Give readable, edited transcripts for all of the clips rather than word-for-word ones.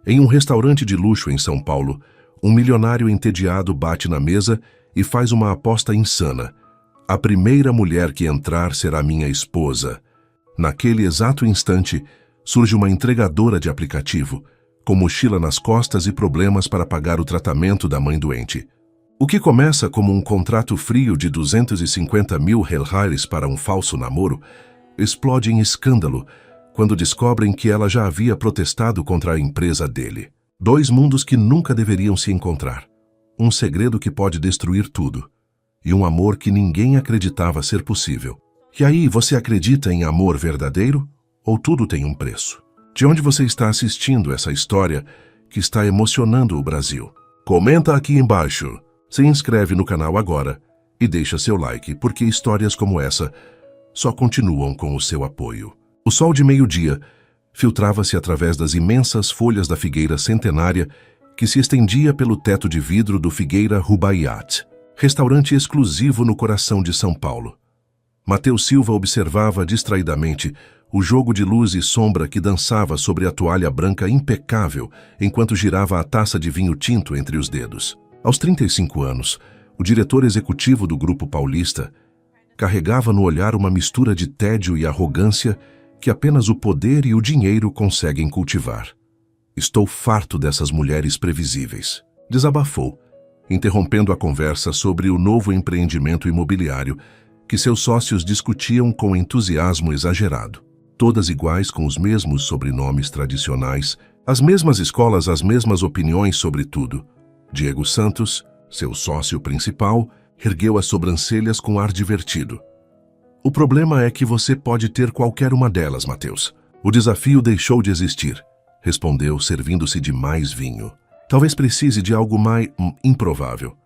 Em um restaurante de luxo em São Paulo, um milionário entediado bate na mesa e faz uma aposta insana. A primeira mulher que entrar será minha esposa. Naquele exato instante, surge uma entregadora de aplicativo, com mochila nas costas e problemas para pagar o tratamento da mãe doente. O que começa como um contrato frio de 250 mil reais para um falso namoro, explode em escândalo quando descobrem que ela já havia protestado contra a empresa dele. Dois mundos que nunca deveriam se encontrar. Um segredo que pode destruir tudo. E um amor que ninguém acreditava ser possível. E aí, você acredita em amor verdadeiro? Ou tudo tem um preço? De onde você está assistindo essa história que está emocionando o Brasil? Comenta aqui embaixo. Se inscreve no canal agora e deixa seu like, porque histórias como essa só continuam com o seu apoio. O sol de meio-dia filtrava-se através das imensas folhas da figueira centenária que se estendia pelo teto de vidro do Figueira Rubaiyat, restaurante exclusivo no coração de São Paulo. Matheus Silva observava distraidamente o jogo de luz e sombra que dançava sobre a toalha branca impecável enquanto girava a taça de vinho tinto entre os dedos. Aos 35 anos, o diretor executivo do Grupo Paulista carregava no olhar uma mistura de tédio e arrogância que apenas o poder e o dinheiro conseguem cultivar. Estou farto dessas mulheres previsíveis, desabafou, interrompendo a conversa sobre o novo empreendimento imobiliário que seus sócios discutiam com entusiasmo exagerado. Todas iguais, com os mesmos sobrenomes tradicionais, as mesmas escolas, as mesmas opiniões sobre tudo. Diego Santos, seu sócio principal, ergueu as sobrancelhas com ar divertido. O problema é que você pode ter qualquer uma delas, Matheus. O desafio deixou de existir, respondeu, servindo-se de mais vinho. Talvez precise de algo mais improvável.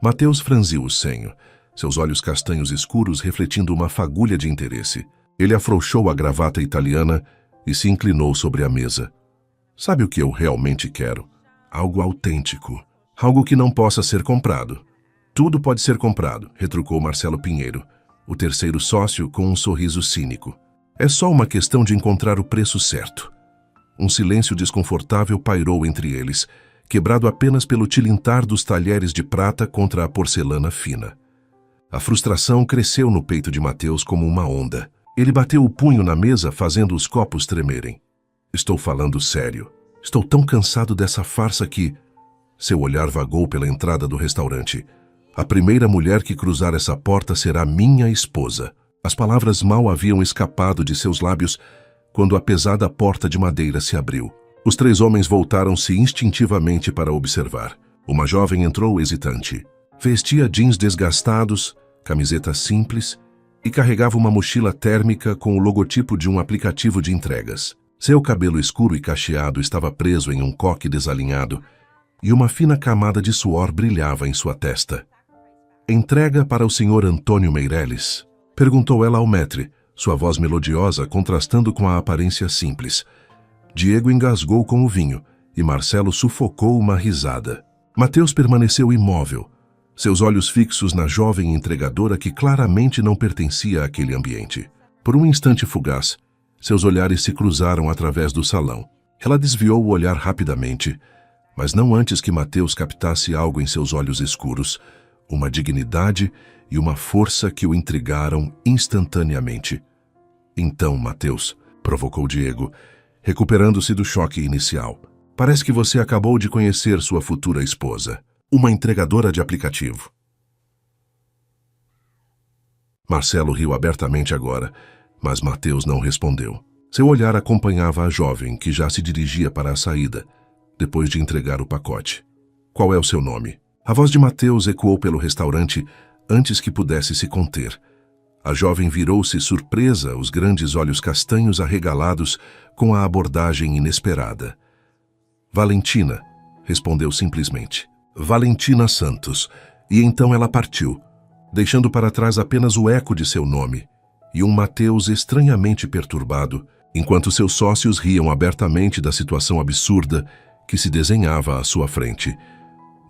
Matheus franziu o senho, seus olhos castanhos escuros refletindo uma fagulha de interesse. Ele afrouxou a gravata italiana e se inclinou sobre a mesa. Sabe o que eu realmente quero? Algo autêntico. Algo que não possa ser comprado. Tudo pode ser comprado, retrucou Marcelo Pinheiro, o terceiro sócio, com um sorriso cínico. É só uma questão de encontrar o preço certo. Um silêncio desconfortável pairou entre eles, quebrado apenas pelo tilintar dos talheres de prata contra a porcelana fina. A frustração cresceu no peito de Matheus como uma onda. Ele bateu o punho na mesa, fazendo os copos tremerem. Estou falando sério. Estou tão cansado dessa farsa que... Seu olhar vagou pela entrada do restaurante. A primeira mulher que cruzar essa porta será minha esposa. As palavras mal haviam escapado de seus lábios quando a pesada porta de madeira se abriu. Os três homens voltaram-se instintivamente para observar. Uma jovem entrou hesitante. Vestia jeans desgastados, camiseta simples e carregava uma mochila térmica com o logotipo de um aplicativo de entregas. Seu cabelo escuro e cacheado estava preso em um coque desalinhado e uma fina camada de suor brilhava em sua testa. Entrega para o senhor Antônio Meireles? Perguntou ela ao maître, sua voz melodiosa contrastando com a aparência simples. Diego engasgou com o vinho e Marcelo sufocou uma risada. Matheus permaneceu imóvel, seus olhos fixos na jovem entregadora que claramente não pertencia àquele ambiente. Por um instante fugaz, seus olhares se cruzaram através do salão. Ela desviou o olhar rapidamente, mas não antes que Matheus captasse algo em seus olhos escuros, uma dignidade e uma força que o intrigaram instantaneamente. Então, Matheus, provocou Diego, recuperando-se do choque inicial. Parece que você acabou de conhecer sua futura esposa, uma entregadora de aplicativo. Marcelo riu abertamente agora, mas Matheus não respondeu. Seu olhar acompanhava a jovem, que já se dirigia para a saída, depois de entregar o pacote. Qual é o seu nome? A voz de Matheus ecoou pelo restaurante antes que pudesse se conter. A jovem virou-se surpresa, os grandes olhos castanhos arregalados com a abordagem inesperada. Valentina, respondeu simplesmente. Valentina Santos. E então ela partiu, deixando para trás apenas o eco de seu nome e um Matheus estranhamente perturbado, enquanto seus sócios riam abertamente da situação absurda que se desenhava à sua frente.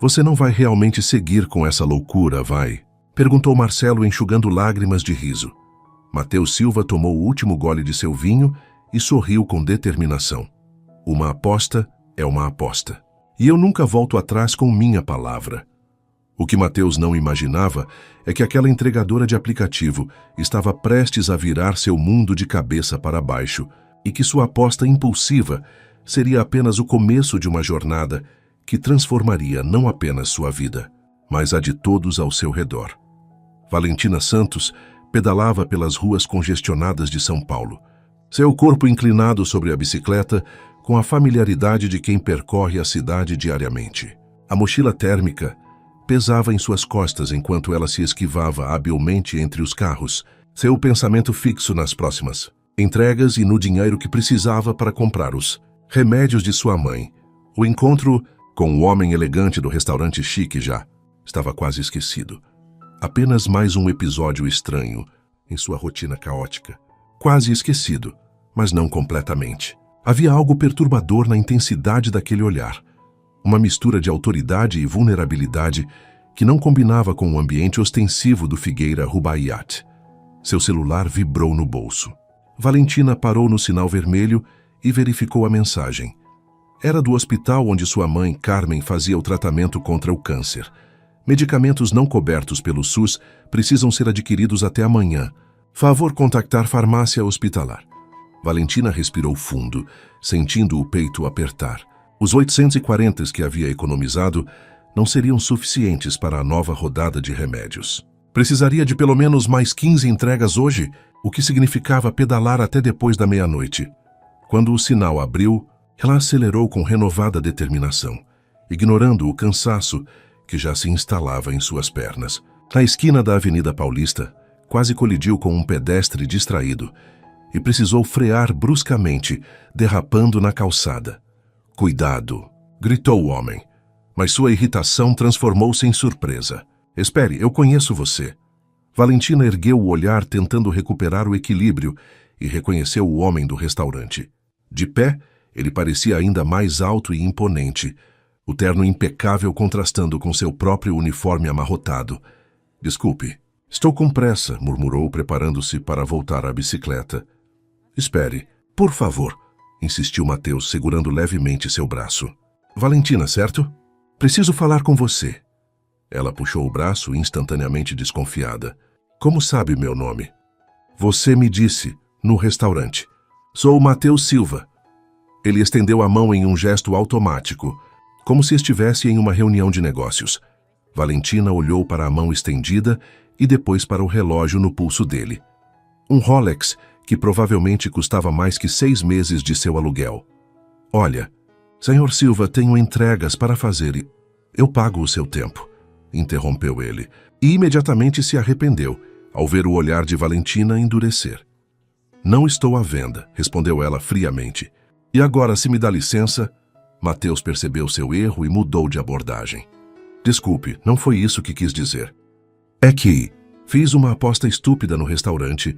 Você não vai realmente seguir com essa loucura, vai? Perguntou Marcelo, enxugando lágrimas de riso. Matheus Silva tomou o último gole de seu vinho e sorriu com determinação. Uma aposta É uma aposta. E eu nunca volto atrás com minha palavra. O que Mateus não imaginava é que aquela entregadora de aplicativo estava prestes a virar seu mundo de cabeça para baixo e que sua aposta impulsiva seria apenas o começo de uma jornada que transformaria não apenas sua vida, mas a de todos ao seu redor. Valentina Santos pedalava pelas ruas congestionadas de São Paulo, seu corpo inclinado sobre a bicicleta com a familiaridade de quem percorre a cidade diariamente. A mochila térmica pesava em suas costas enquanto ela se esquivava habilmente entre os carros, seu pensamento fixo nas próximas entregas e no dinheiro que precisava para comprar os remédios de sua mãe. O encontro com o homem elegante do restaurante chique já estava quase esquecido. Apenas mais um episódio estranho em sua rotina caótica. Quase esquecido, mas não completamente. Havia algo perturbador na intensidade daquele olhar. Uma mistura de autoridade e vulnerabilidade que não combinava com o ambiente ostensivo do Figueira Rubaiyat. Seu celular vibrou no bolso. Valentina parou no sinal vermelho e verificou a mensagem. Era do hospital onde sua mãe, Carmen, fazia o tratamento contra o câncer. Medicamentos não cobertos pelo SUS precisam ser adquiridos até amanhã. Favor contactar farmácia hospitalar. Valentina respirou fundo, sentindo o peito apertar. Os 840 que havia economizado não seriam suficientes para a nova rodada de remédios. Precisaria de pelo menos mais 15 entregas hoje, o que significava pedalar até depois da meia-noite. Quando o sinal abriu, ela acelerou com renovada determinação, ignorando o cansaço que já se instalava em suas pernas. Na esquina da Avenida Paulista, quase colidiu com um pedestre distraído e precisou frear bruscamente, derrapando na calçada. "Cuidado!" gritou o homem, mas sua irritação transformou-se em surpresa. "Espere, eu conheço você." Valentina ergueu o olhar tentando recuperar o equilíbrio e reconheceu o homem do restaurante. De pé, ele parecia ainda mais alto e imponente, o terno impecável contrastando com seu próprio uniforme amarrotado. "Desculpe, estou com pressa", murmurou, preparando-se para voltar à bicicleta. "Espere, por favor", insistiu Mateus, segurando levemente seu braço. "Valentina, certo? Preciso falar com você." Ela puxou o braço, instantaneamente desconfiada. "Como sabe meu nome?" "Você me disse, no restaurante." "Sou Mateus Silva." Ele estendeu a mão em um gesto automático, como se estivesse em uma reunião de negócios. Valentina olhou para a mão estendida e depois para o relógio no pulso dele. Um Rolex que provavelmente custava mais que 6 meses de seu aluguel. "Olha, Senhor Silva, tenho entregas para fazer e eu pago o seu tempo", interrompeu ele, e imediatamente se arrependeu ao ver o olhar de Valentina endurecer. "Não estou à venda", respondeu ela friamente. "E agora, se me dá licença..." Mateus percebeu seu erro e mudou de abordagem. "Desculpe, não foi isso que quis dizer. É que fiz uma aposta estúpida no restaurante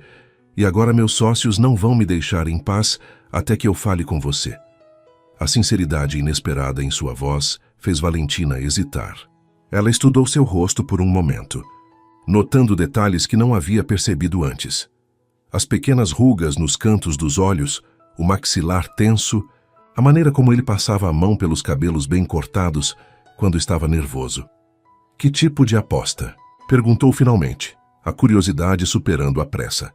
e agora meus sócios não vão me deixar em paz até que eu fale com você." A sinceridade inesperada em sua voz fez Valentina hesitar. Ela estudou seu rosto por um momento, notando detalhes que não havia percebido antes. As pequenas rugas nos cantos dos olhos, o maxilar tenso, a maneira como ele passava a mão pelos cabelos bem cortados quando estava nervoso. "Que tipo de aposta?" perguntou finalmente, a curiosidade superando a pressa.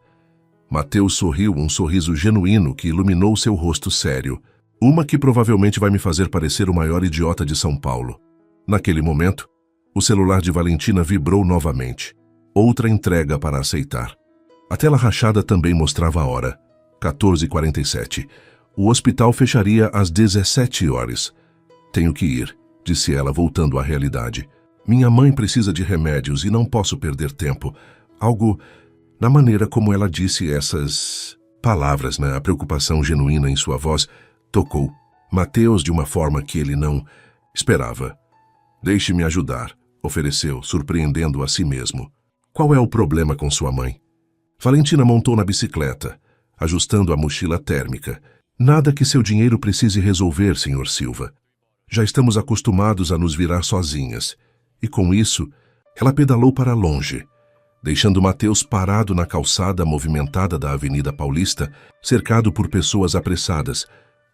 Mateus sorriu, um sorriso genuíno que iluminou seu rosto sério. "Uma que provavelmente vai me fazer parecer o maior idiota de São Paulo." Naquele momento, o celular de Valentina vibrou novamente. Outra entrega para aceitar. A tela rachada também mostrava a hora. 14h47. O hospital fecharia às 17 horas. "Tenho que ir", disse ela, voltando à realidade. "Minha mãe precisa de remédios e não posso perder tempo." Algo na maneira como ela disse essas palavras, a preocupação genuína em sua voz, tocou Mateus de uma forma que ele não esperava. "Deixe-me ajudar", ofereceu, surpreendendo a si mesmo. "Qual é o problema com sua mãe?" Valentina montou na bicicleta, ajustando a mochila térmica. "Nada que seu dinheiro precise resolver, Sr. Silva. Já estamos acostumados a nos virar sozinhas." E com isso, ela pedalou para longe, deixando Mateus parado na calçada movimentada da Avenida Paulista, cercado por pessoas apressadas,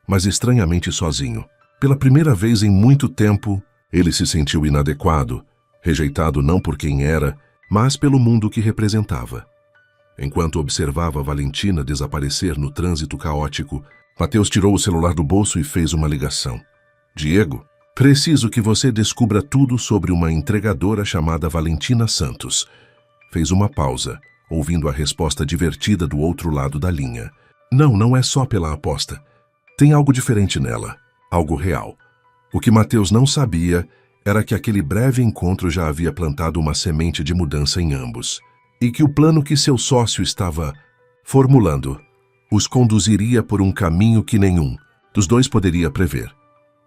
mas estranhamente sozinho. Pela primeira vez em muito tempo, ele se sentiu inadequado, rejeitado não por quem era, mas pelo mundo que representava. Enquanto observava Valentina desaparecer no trânsito caótico, Mateus tirou o celular do bolso e fez uma ligação. Diego, preciso que você descubra tudo sobre uma entregadora chamada Valentina Santos. Fez uma pausa, ouvindo a resposta divertida do outro lado da linha. Não é só pela aposta. Tem algo diferente nela, algo real. O que Mateus não sabia era que aquele breve encontro já havia plantado uma semente de mudança em ambos, e que o plano que seu sócio estava formulando os conduziria por um caminho que nenhum dos dois poderia prever.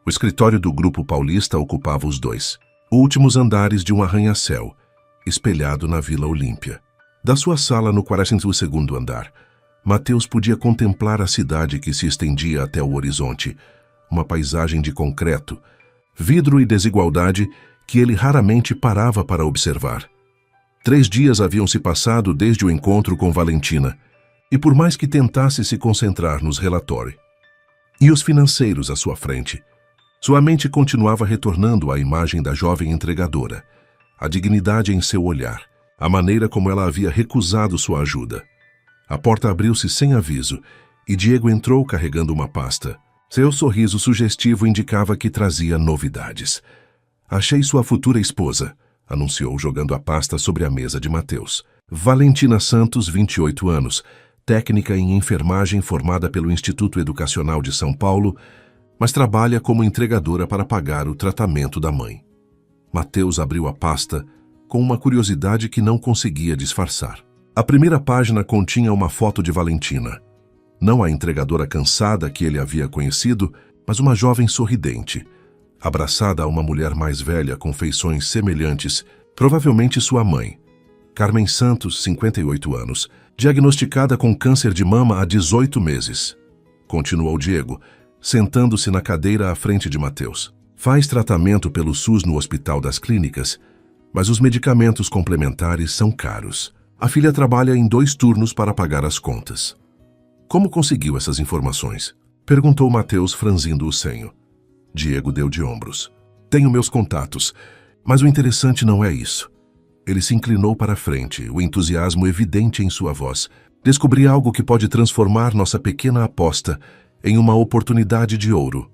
O escritório do Grupo Paulista ocupava os dois últimos andares de um arranha-céu, espelhado na Vila Olímpia. Da sua sala no 42º andar, Mateus podia contemplar a cidade que se estendia até o horizonte, uma paisagem de concreto, vidro e desigualdade que ele raramente parava para observar. 3 dias haviam se passado desde o encontro com Valentina, e por mais que tentasse se concentrar nos relatórios e os financeiros à sua frente, sua mente continuava retornando à imagem da jovem entregadora, a dignidade em seu olhar, a maneira como ela havia recusado sua ajuda. A porta abriu-se sem aviso e Diego entrou carregando uma pasta. Seu sorriso sugestivo indicava que trazia novidades. Achei sua futura esposa, anunciou jogando a pasta sobre a mesa de Mateus. Valentina Santos, 28 anos, técnica em enfermagem formada pelo Instituto Educacional de São Paulo, mas trabalha como entregadora para pagar o tratamento da mãe. Mateus abriu a pasta com uma curiosidade que não conseguia disfarçar. A primeira página continha uma foto de Valentina. Não a entregadora cansada que ele havia conhecido, mas uma jovem sorridente, abraçada a uma mulher mais velha com feições semelhantes, provavelmente sua mãe. Carmen Santos, 58 anos, diagnosticada com câncer de mama há 18 meses. Continuou Diego, sentando-se na cadeira à frente de Mateus. Faz tratamento pelo SUS no Hospital das Clínicas, mas os medicamentos complementares são caros. A filha trabalha em 2 turnos para pagar as contas. Como conseguiu essas informações? Perguntou Mateus, franzindo o senho. Diego deu de ombros. Tenho meus contatos, mas o interessante não é isso. Ele se inclinou para a frente, o entusiasmo evidente em sua voz. Descobri algo que pode transformar nossa pequena aposta em uma oportunidade de ouro.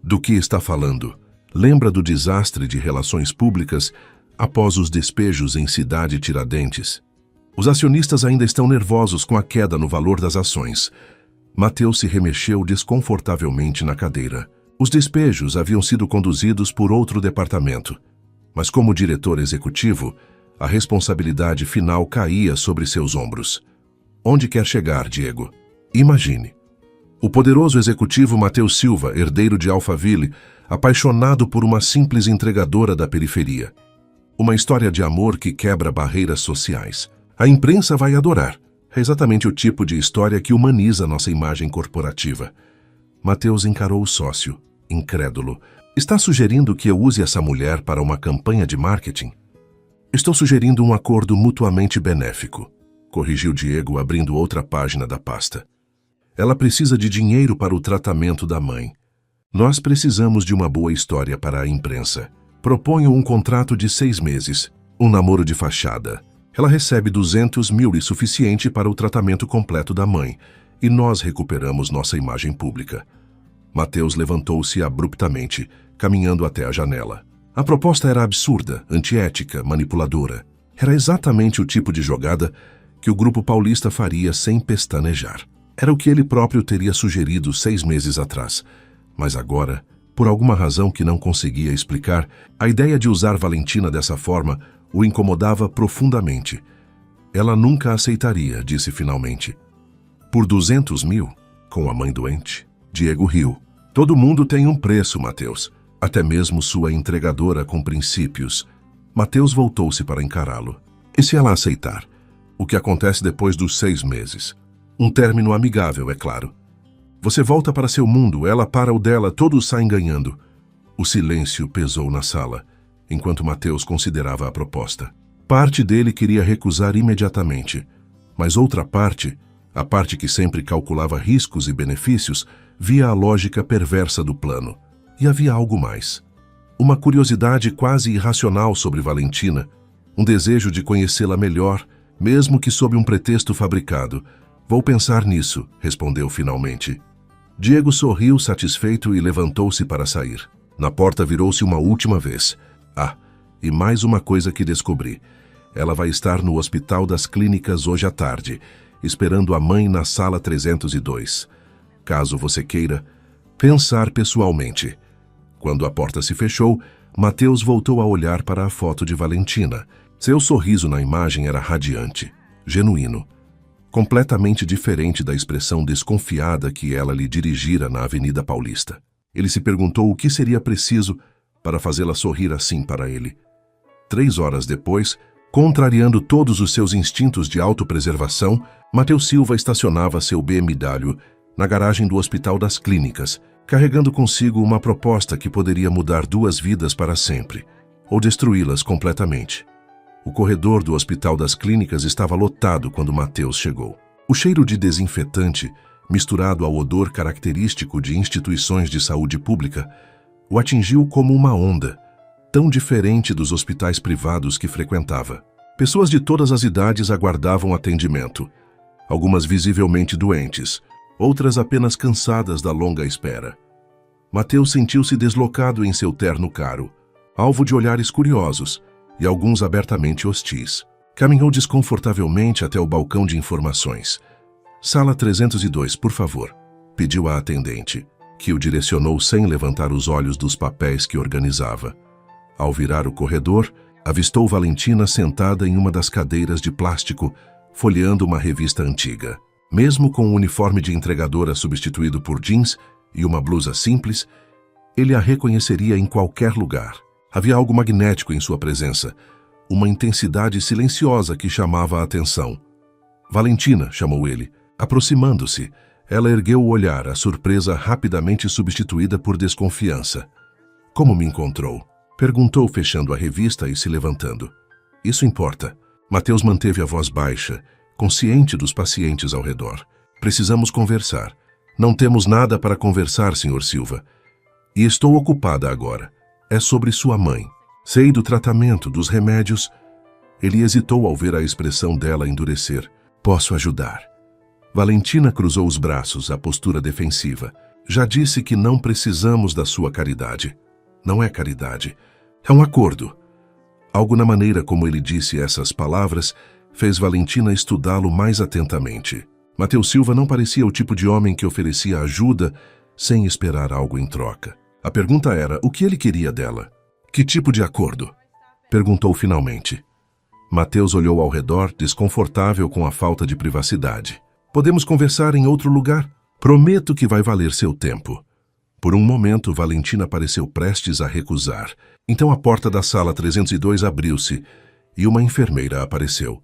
Do que está falando? Lembra do desastre de relações públicas após os despejos em Cidade Tiradentes? Os acionistas ainda estão nervosos com a queda no valor das ações. Mateus se remexeu desconfortavelmente na cadeira. Os despejos haviam sido conduzidos por outro departamento, mas como diretor executivo, a responsabilidade final caía sobre seus ombros. Onde quer chegar, Diego? Imagine. O poderoso executivo Mateus Silva, herdeiro de Alphaville, apaixonado por uma simples entregadora da periferia. Uma história de amor que quebra barreiras sociais. A imprensa vai adorar. É exatamente o tipo de história que humaniza nossa imagem corporativa. Mateus encarou o sócio, incrédulo. Está sugerindo que eu use essa mulher para uma campanha de marketing? Estou sugerindo um acordo mutuamente benéfico, corrigiu Diego, abrindo outra página da pasta. Ela precisa de dinheiro para o tratamento da mãe. Nós precisamos de uma boa história para a imprensa. Proponho um contrato de 6 meses, um namoro de fachada. Ela recebe 200 mil e suficiente para o tratamento completo da mãe, e nós recuperamos nossa imagem pública. Mateus levantou-se abruptamente, caminhando até a janela. A proposta era absurda, antiética, manipuladora. Era exatamente o tipo de jogada que o Grupo Paulista faria sem pestanejar. Era o que ele próprio teria sugerido 6 meses atrás. Mas agora, por alguma razão que não conseguia explicar, a ideia de usar Valentina dessa forma o incomodava profundamente. Ela nunca aceitaria, disse finalmente. Por 200 mil? Com a mãe doente? Diego riu. Todo mundo tem um preço, Mateus. Até mesmo sua entregadora com princípios. Mateus voltou-se para encará-lo. E se ela aceitar? O que acontece depois dos 6 meses? Um término amigável, é claro. Você volta para seu mundo, ela para o dela, todos saem ganhando. O silêncio pesou na sala, enquanto Mateus considerava a proposta. Parte dele queria recusar imediatamente, mas outra parte, a parte que sempre calculava riscos e benefícios, via a lógica perversa do plano. E havia algo mais. Uma curiosidade quase irracional sobre Valentina, um desejo de conhecê-la melhor, mesmo que sob um pretexto fabricado. Vou pensar nisso, respondeu finalmente. Diego sorriu satisfeito e levantou-se para sair. Na porta virou-se uma última vez. E mais uma coisa que descobri. Ela vai estar no Hospital das Clínicas hoje à tarde, esperando a mãe na sala 302. Caso você queira pensar pessoalmente. Quando a porta se fechou, Mateus voltou a olhar para a foto de Valentina. Seu sorriso na imagem era radiante, genuíno, completamente diferente da expressão desconfiada que ela lhe dirigira na Avenida Paulista. Ele se perguntou o que seria preciso para fazê-la sorrir assim para ele. 3 horas depois, contrariando todos os seus instintos de autopreservação, Mateus Silva estacionava seu BMW na garagem do Hospital das Clínicas, carregando consigo uma proposta que poderia mudar 2 vidas para sempre, ou destruí-las completamente. O corredor do Hospital das Clínicas estava lotado quando Mateus chegou. O cheiro de desinfetante, misturado ao odor característico de instituições de saúde pública, o atingiu como uma onda, tão diferente dos hospitais privados que frequentava. Pessoas de todas as idades aguardavam atendimento, algumas visivelmente doentes, outras apenas cansadas da longa espera. Mateus sentiu-se deslocado em seu terno caro, alvo de olhares curiosos e alguns abertamente hostis. Caminhou desconfortavelmente até o balcão de informações. Sala 302, por favor, pediu a atendente, que o direcionou sem levantar os olhos dos papéis que organizava. Ao virar o corredor, avistou Valentina sentada em uma das cadeiras de plástico, folheando uma revista antiga. Mesmo com o uniforme de entregadora substituído por jeans e uma blusa simples, ele a reconheceria em qualquer lugar. Havia algo magnético em sua presença, uma intensidade silenciosa que chamava a atenção. Valentina, chamou ele. Aproximando-se, ela ergueu o olhar, a surpresa rapidamente substituída por desconfiança. Como me encontrou? Perguntou, fechando a revista e se levantando. Isso importa. Mateus manteve a voz baixa, consciente dos pacientes ao redor. Precisamos conversar. Não temos nada para conversar, Sr. Silva. E estou ocupada agora. É sobre sua mãe. Sei do tratamento, dos remédios. Ele hesitou ao ver a expressão dela endurecer. Posso ajudar. Valentina cruzou os braços, a postura defensiva. Já disse que não precisamos da sua caridade. Não é caridade. É um acordo. Algo na maneira como ele disse essas palavras fez Valentina estudá-lo mais atentamente. Mateus Silva não parecia o tipo de homem que oferecia ajuda sem esperar algo em troca. A pergunta era o que ele queria dela. Que tipo de acordo? Perguntou finalmente. Mateus olhou ao redor, desconfortável com a falta de privacidade. Podemos conversar em outro lugar? Prometo que vai valer seu tempo. Por um momento, Valentina pareceu prestes a recusar. Então a porta da sala 302 abriu-se e uma enfermeira apareceu.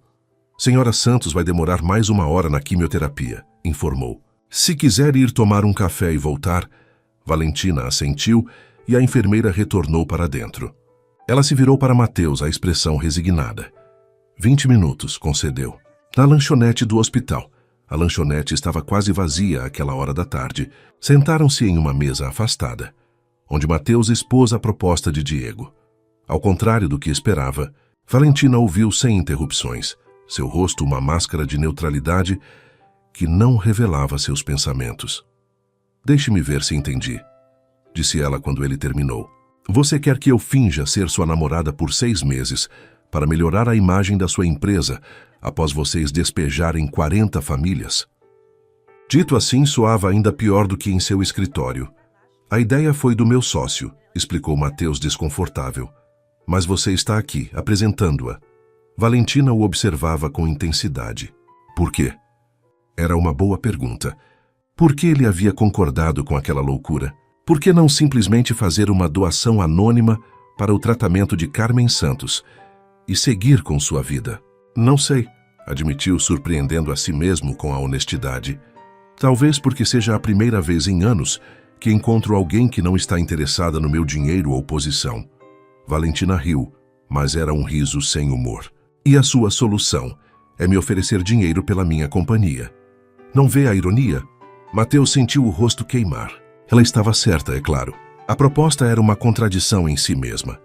Senhora Santos vai demorar mais 1 hora na quimioterapia, informou. Se quiser ir tomar um café e voltar, Valentina assentiu e a enfermeira retornou para dentro. Ela se virou para Mateus, a expressão resignada. 20 minutos, concedeu. Na lanchonete do hospital. A lanchonete estava quase vazia àquela hora da tarde. Sentaram-se em uma mesa afastada, onde Mateus expôs a proposta de Diego. Ao contrário do que esperava, Valentina ouviu sem interrupções, seu rosto uma máscara de neutralidade que não revelava seus pensamentos. Deixe-me ver se entendi, disse ela quando ele terminou. Você quer que eu finja ser sua namorada por 6 meses para melhorar a imagem da sua empresa após vocês despejarem 40 famílias? Dito assim, soava ainda pior do que em seu escritório. A ideia foi do meu sócio, explicou Mateus desconfortável. Mas você está aqui, apresentando-a. Valentina o observava com intensidade. Por quê? Era uma boa pergunta. Por que ele havia concordado com aquela loucura? Por que não simplesmente fazer uma doação anônima para o tratamento de Carmen Santos e seguir com sua vida? Não sei, admitiu, surpreendendo a si mesmo com a honestidade. Talvez porque seja a primeira vez em anos que encontro alguém que não está interessada no meu dinheiro ou posição. Valentina riu, mas era um riso sem humor. E a sua solução é me oferecer dinheiro pela minha companhia. Não vê a ironia? Mateus sentiu o rosto queimar. Ela estava certa, é claro. A proposta era uma contradição em si mesma.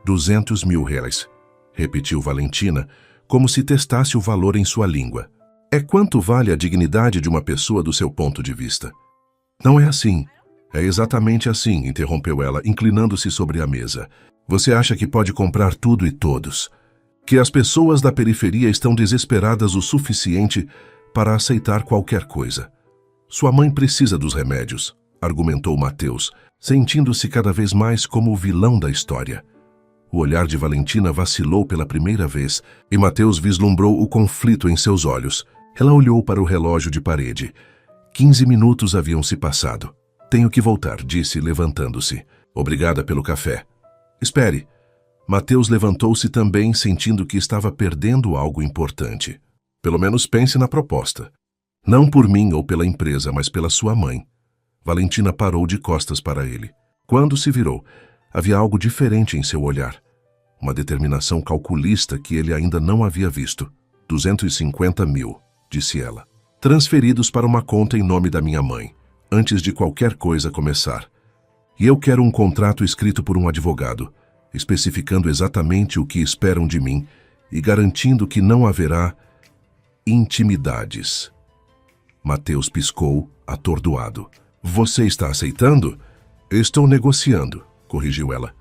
200 mil reais, repetiu Valentina, como se testasse o valor em sua língua. É quanto vale a dignidade de uma pessoa do seu ponto de vista. Não é assim. É exatamente assim, interrompeu ela, inclinando-se sobre a mesa. Você acha que pode comprar tudo e todos? Que as pessoas da periferia estão desesperadas o suficiente para aceitar qualquer coisa. Sua mãe precisa dos remédios, argumentou Mateus, sentindo-se cada vez mais como o vilão da história. O olhar de Valentina vacilou pela primeira vez e Mateus vislumbrou o conflito em seus olhos. Ela olhou para o relógio de parede. 15 minutos haviam se passado. Tenho que voltar, disse, levantando-se. Obrigada pelo café. Espere. Mateus levantou-se também, sentindo que estava perdendo algo importante. Pelo menos pense na proposta. Não por mim ou pela empresa, mas pela sua mãe. Valentina parou de costas para ele. Quando se virou, havia algo diferente em seu olhar. Uma determinação calculista que ele ainda não havia visto. 250 mil, disse ela. Transferidos para uma conta em nome da minha mãe, antes de qualquer coisa começar. E eu quero um contrato escrito por um advogado, especificando exatamente o que esperam de mim e garantindo que não haverá intimidades. Mateus piscou, atordoado. Você está aceitando? Estou negociando, corrigiu ela.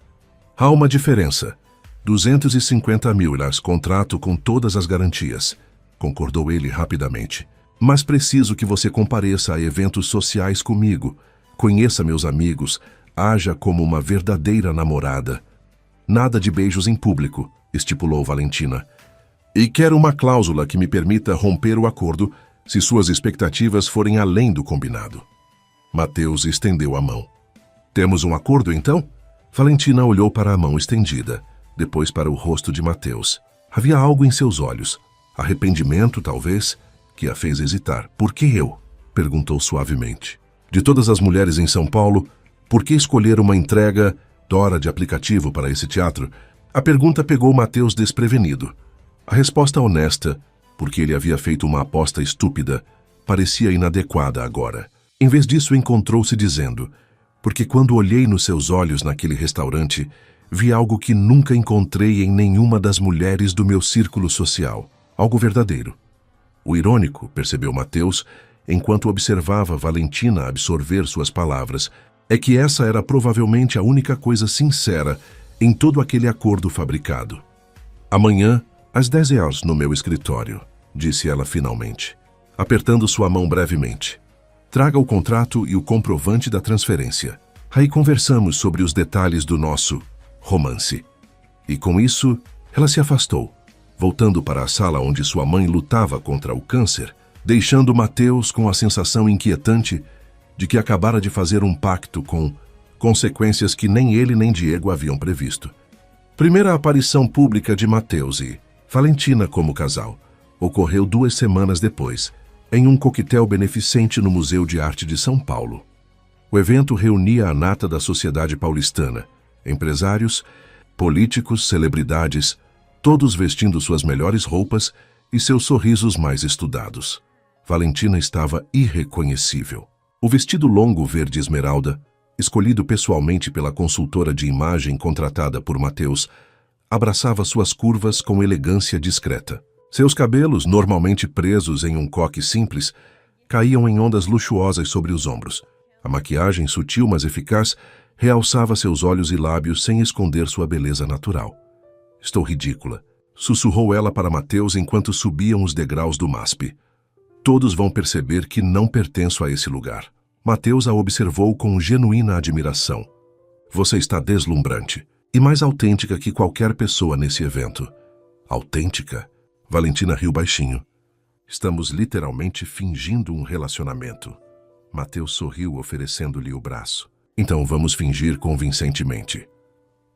Há uma diferença. 250 mil, contrato com todas as garantias, concordou ele rapidamente. Mas preciso que você compareça a eventos sociais comigo, conheça meus amigos, haja como uma verdadeira namorada. Nada de beijos em público, estipulou Valentina. E quero uma cláusula que me permita romper o acordo se suas expectativas forem além do combinado. Mateus estendeu a mão. Temos um acordo, então? Valentina olhou para a mão estendida, depois para o rosto de Mateus. Havia algo em seus olhos, arrependimento, talvez, que a fez hesitar. Por que eu? Perguntou suavemente. De todas as mulheres em São Paulo, por que escolher uma entrega Dora de aplicativo para esse teatro? A pergunta pegou Mateus desprevenido. A resposta honesta, porque ele havia feito uma aposta estúpida, parecia inadequada agora. Em vez disso, encontrou-se dizendo, porque quando olhei nos seus olhos naquele restaurante, vi algo que nunca encontrei em nenhuma das mulheres do meu círculo social. Algo verdadeiro. O irônico, percebeu Mateus, enquanto observava Valentina absorver suas palavras, é que essa era provavelmente a única coisa sincera em todo aquele acordo fabricado. Amanhã, às 10 horas no meu escritório, disse ela finalmente, apertando sua mão brevemente. Traga o contrato e o comprovante da transferência. Aí conversamos sobre os detalhes do nosso romance. E com isso, ela se afastou, voltando para a sala onde sua mãe lutava contra o câncer, deixando Mateus com a sensação inquietante de que acabara de fazer um pacto com consequências que nem ele nem Diego haviam previsto. Primeira aparição pública de Mateus e Valentina como casal ocorreu 2 semanas depois, em um coquetel beneficente no Museu de Arte de São Paulo. O evento reunia a nata da sociedade paulistana, empresários, políticos, celebridades, todos vestindo suas melhores roupas e seus sorrisos mais estudados. Valentina estava irreconhecível. O vestido longo verde esmeralda, escolhido pessoalmente pela consultora de imagem contratada por Mateus, abraçava suas curvas com elegância discreta. Seus cabelos, normalmente presos em um coque simples, caíam em ondas luxuosas sobre os ombros. A maquiagem, sutil mas eficaz, realçava seus olhos e lábios sem esconder sua beleza natural. Estou ridícula, sussurrou ela para Mateus enquanto subiam os degraus do MASP. Todos vão perceber que não pertenço a esse lugar. Mateus a observou com genuína admiração. Você está deslumbrante e mais autêntica que qualquer pessoa nesse evento. Autêntica? Valentina riu baixinho. Estamos literalmente fingindo um relacionamento. Mateus sorriu, oferecendo-lhe o braço. Então vamos fingir convincentemente.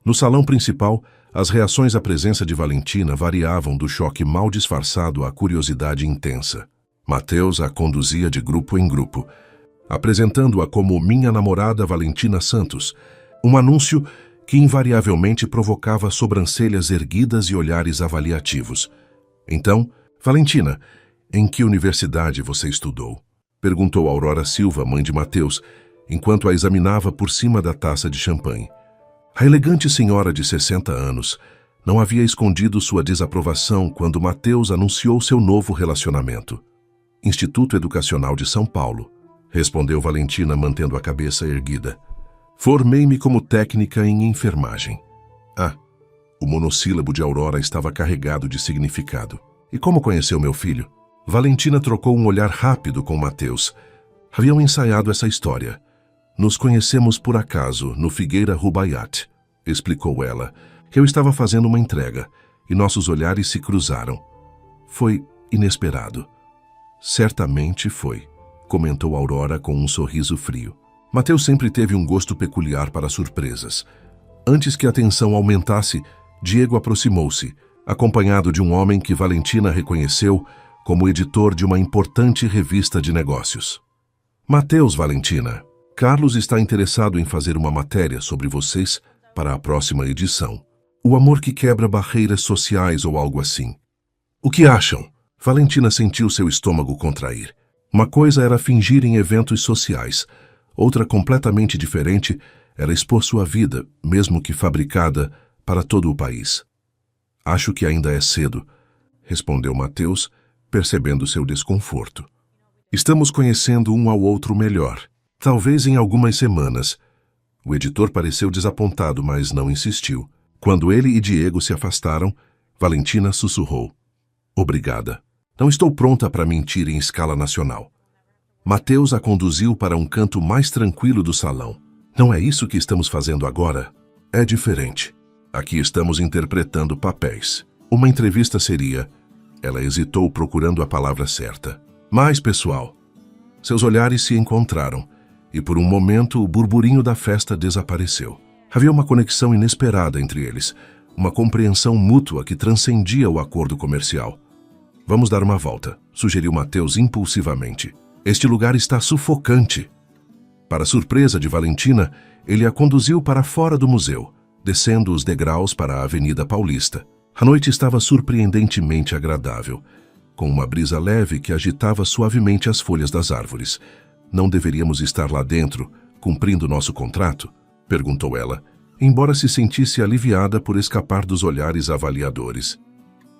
No salão principal, as reações à presença de Valentina variavam do choque mal disfarçado à curiosidade intensa. Mateus a conduzia de grupo em grupo, apresentando-a como minha namorada Valentina Santos, um anúncio que invariavelmente provocava sobrancelhas erguidas e olhares avaliativos. Então, Valentina, em que universidade você estudou? Perguntou Aurora Silva, mãe de Mateus, enquanto a examinava por cima da taça de champanhe. A elegante senhora de 60 anos não havia escondido sua desaprovação quando Mateus anunciou seu novo relacionamento. Instituto Educacional de São Paulo, respondeu Valentina mantendo a cabeça erguida. Formei-me como técnica em enfermagem. Ah, o monossílabo de Aurora estava carregado de significado. E como conheceu meu filho? Valentina trocou um olhar rápido com Mateus. Haviam ensaiado essa história. Nos conhecemos por acaso, no Figueira Rubaiyat, explicou ela. Eu estava fazendo uma entrega, e nossos olhares se cruzaram. Foi inesperado. Certamente foi, comentou Aurora com um sorriso frio. Mateus sempre teve um gosto peculiar para surpresas. Antes que a tensão aumentasse, Diego aproximou-se, acompanhado de um homem que Valentina reconheceu como editor de uma importante revista de negócios. Mateus, Valentina, Carlos está interessado em fazer uma matéria sobre vocês para a próxima edição. O amor que quebra barreiras sociais ou algo assim. O que acham? Valentina sentiu seu estômago contrair. Uma coisa era fingir em eventos sociais. Outra completamente diferente era expor sua vida, mesmo que fabricada, para todo o país. Acho que ainda é cedo, respondeu Mateus, percebendo seu desconforto. Estamos conhecendo um ao outro melhor. Talvez em algumas semanas. O editor pareceu desapontado, mas não insistiu. Quando ele e Diego se afastaram, Valentina sussurrou. Obrigada. Não estou pronta para mentir em escala nacional. Mateus a conduziu para um canto mais tranquilo do salão. Não é isso que estamos fazendo agora? É diferente. Aqui estamos interpretando papéis. Uma entrevista seria... Ela hesitou procurando a palavra certa. Mais pessoal. Seus olhares se encontraram, e por um momento o burburinho da festa desapareceu. Havia uma conexão inesperada entre eles, uma compreensão mútua que transcendia o acordo comercial. Vamos dar uma volta, sugeriu Mateus impulsivamente. Este lugar está sufocante. Para surpresa de Valentina, ele a conduziu para fora do museu, descendo os degraus para a Avenida Paulista. A noite estava surpreendentemente agradável, com uma brisa leve que agitava suavemente as folhas das árvores. Não deveríamos estar lá dentro, cumprindo nosso contrato? Perguntou ela, embora se sentisse aliviada por escapar dos olhares avaliadores.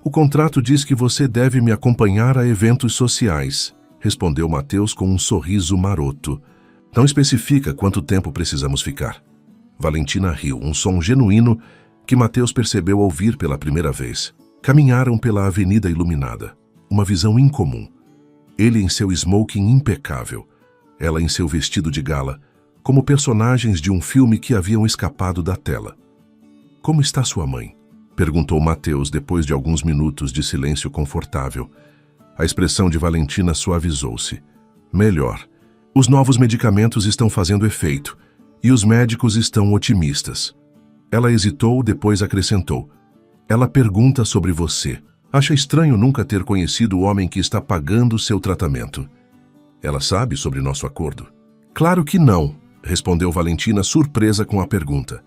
O contrato diz que você deve me acompanhar a eventos sociais, respondeu Mateus com um sorriso maroto. Não especifica quanto tempo precisamos ficar. Valentina riu, um som genuíno que Mateus percebeu ouvir pela primeira vez. Caminharam pela avenida iluminada, uma visão incomum. Ele em seu smoking impecável, ela em seu vestido de gala, como personagens de um filme que haviam escapado da tela. Como está sua mãe? Perguntou Mateus depois de alguns minutos de silêncio confortável. A expressão de Valentina suavizou-se. Melhor. Os novos medicamentos estão fazendo efeito, e os médicos estão otimistas. Ela hesitou, depois acrescentou. Ela pergunta sobre você. Acha estranho nunca ter conhecido o homem que está pagando seu tratamento. Ela sabe sobre nosso acordo? Claro que não, respondeu Valentina, surpresa com a pergunta.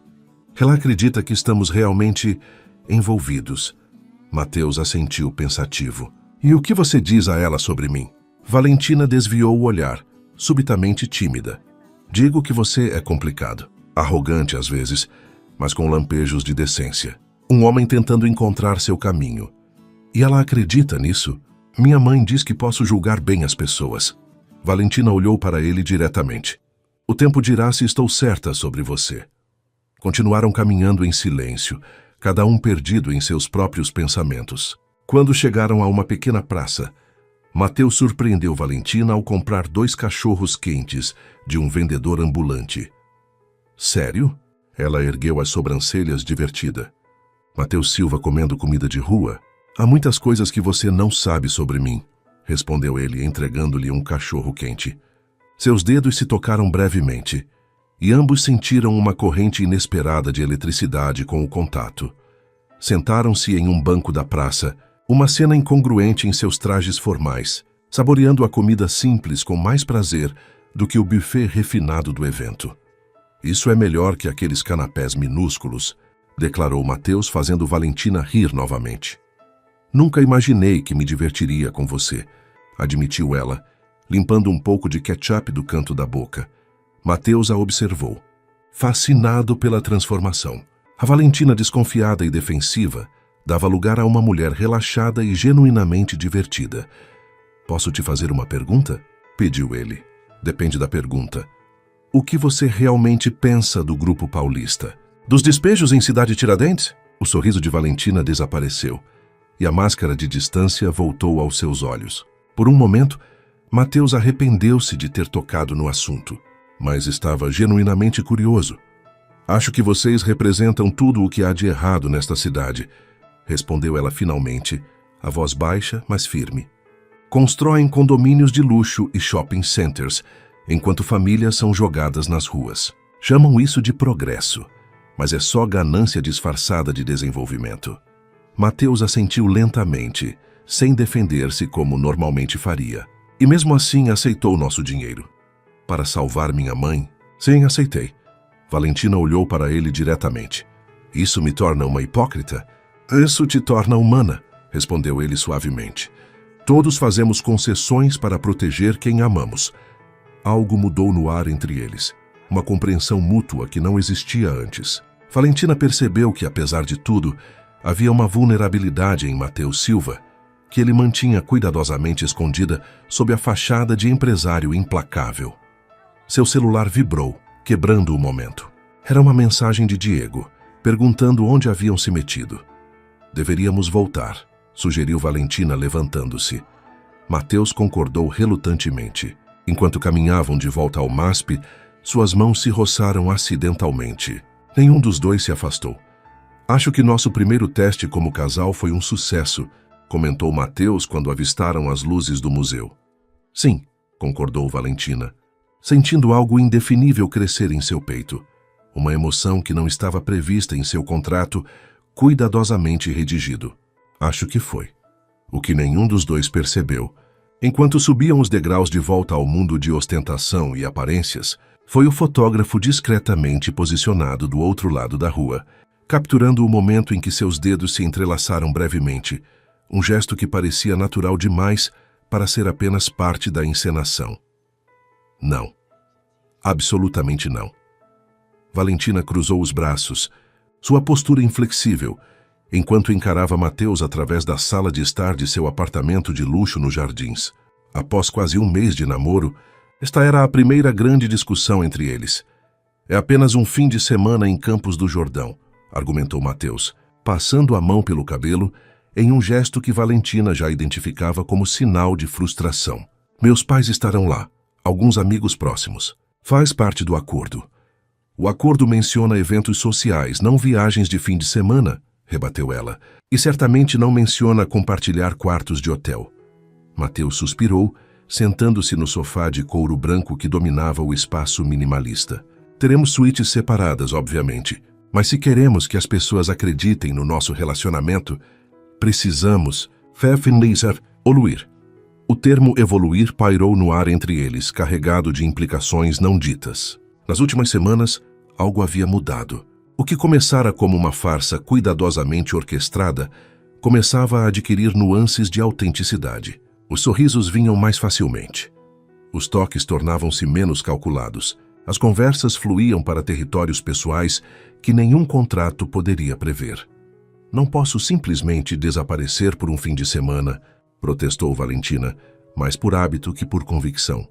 Ela acredita que estamos realmente envolvidos. Mateus assentiu pensativo. E o que você diz a ela sobre mim? Valentina desviou o olhar, subitamente tímida. Digo que você é complicado, arrogante às vezes, mas com lampejos de decência. Um homem tentando encontrar seu caminho. E ela acredita nisso? Minha mãe diz que posso julgar bem as pessoas. Valentina olhou para ele diretamente. O tempo dirá se estou certa sobre você. Continuaram caminhando em silêncio, cada um perdido em seus próprios pensamentos. Quando chegaram a uma pequena praça, Mateus surpreendeu Valentina ao comprar 2 cachorros quentes de um vendedor ambulante. Sério? Ela ergueu as sobrancelhas divertida. Mateus Silva comendo comida de rua? Há muitas coisas que você não sabe sobre mim, respondeu ele, entregando-lhe um cachorro quente. Seus dedos se tocaram brevemente, e ambos sentiram uma corrente inesperada de eletricidade com o contato. Sentaram-se em um banco da praça, uma cena incongruente em seus trajes formais, saboreando a comida simples com mais prazer do que o buffet refinado do evento. Isso é melhor que aqueles canapés minúsculos, declarou Mateus, fazendo Valentina rir novamente. Nunca imaginei que me divertiria com você, admitiu ela, limpando um pouco de ketchup do canto da boca. Mateus a observou, fascinado pela transformação. A Valentina, desconfiada e defensiva, dava lugar a uma mulher relaxada e genuinamente divertida. "Posso te fazer uma pergunta?" pediu ele. "Depende da pergunta. O que você realmente pensa do Grupo Paulista? Dos despejos em Cidade Tiradentes?" O sorriso de Valentina desapareceu e a máscara de distância voltou aos seus olhos. Por um momento, Mateus arrependeu-se de ter tocado no assunto, mas estava genuinamente curioso. "Acho que vocês representam tudo o que há de errado nesta cidade", respondeu ela finalmente, a voz baixa, mas firme. "Constroem condomínios de luxo e shopping centers, enquanto famílias são jogadas nas ruas. Chamam isso de progresso, mas é só ganância disfarçada de desenvolvimento." Mateus assentiu lentamente, sem defender-se como normalmente faria. "E mesmo assim aceitou nosso dinheiro. Para salvar minha mãe?" "Sim, aceitei." Valentina olhou para ele diretamente. "Isso me torna uma hipócrita?" "Isso te torna humana", respondeu ele suavemente. "Todos fazemos concessões para proteger quem amamos." Algo mudou no ar entre eles, uma compreensão mútua que não existia antes. Valentina percebeu que, apesar de tudo, havia uma vulnerabilidade em Mateus Silva, que ele mantinha cuidadosamente escondida sob a fachada de empresário implacável. Seu celular vibrou, quebrando o momento. Era uma mensagem de Diego, perguntando onde haviam se metido. "Deveríamos voltar", sugeriu Valentina, levantando-se. Mateus concordou relutantemente. Enquanto caminhavam de volta ao MASP, suas mãos se roçaram acidentalmente. Nenhum dos dois se afastou. "Acho que nosso primeiro teste como casal foi um sucesso", comentou Mateus quando avistaram as luzes do museu. "Sim", concordou Valentina, sentindo algo indefinível crescer em seu peito. Uma emoção que não estava prevista em seu contrato, cuidadosamente redigido. "Acho que foi." O que nenhum dos dois percebeu, enquanto subiam os degraus de volta ao mundo de ostentação e aparências, foi o fotógrafo discretamente posicionado do outro lado da rua, capturando o momento em que seus dedos se entrelaçaram brevemente, um gesto que parecia natural demais para ser apenas parte da encenação. Não. Absolutamente não. Valentina cruzou os braços, sua postura inflexível, enquanto encarava Mateus através da sala de estar de seu apartamento de luxo nos Jardins. Após quase um mês de namoro, esta era a primeira grande discussão entre eles. "É apenas um fim de semana em Campos do Jordão", argumentou Mateus, passando a mão pelo cabelo em um gesto que Valentina já identificava como sinal de frustração. "Meus pais estarão lá, alguns amigos próximos. Faz parte do acordo." "O acordo menciona eventos sociais, não viagens de fim de semana", rebateu ela, "e certamente não menciona compartilhar quartos de hotel." Mateus suspirou, sentando-se no sofá de couro branco que dominava o espaço minimalista. "Teremos suítes separadas, obviamente, mas se queremos que as pessoas acreditem no nosso relacionamento, precisamos evoluir." O termo evoluir pairou no ar entre eles, carregado de implicações não ditas. Nas últimas semanas, algo havia mudado. O que começara como uma farsa cuidadosamente orquestrada, começava a adquirir nuances de autenticidade. Os sorrisos vinham mais facilmente. Os toques tornavam-se menos calculados. As conversas fluíam para territórios pessoais que nenhum contrato poderia prever. "Não posso simplesmente desaparecer por um fim de semana", protestou Valentina, mais por hábito que por convicção.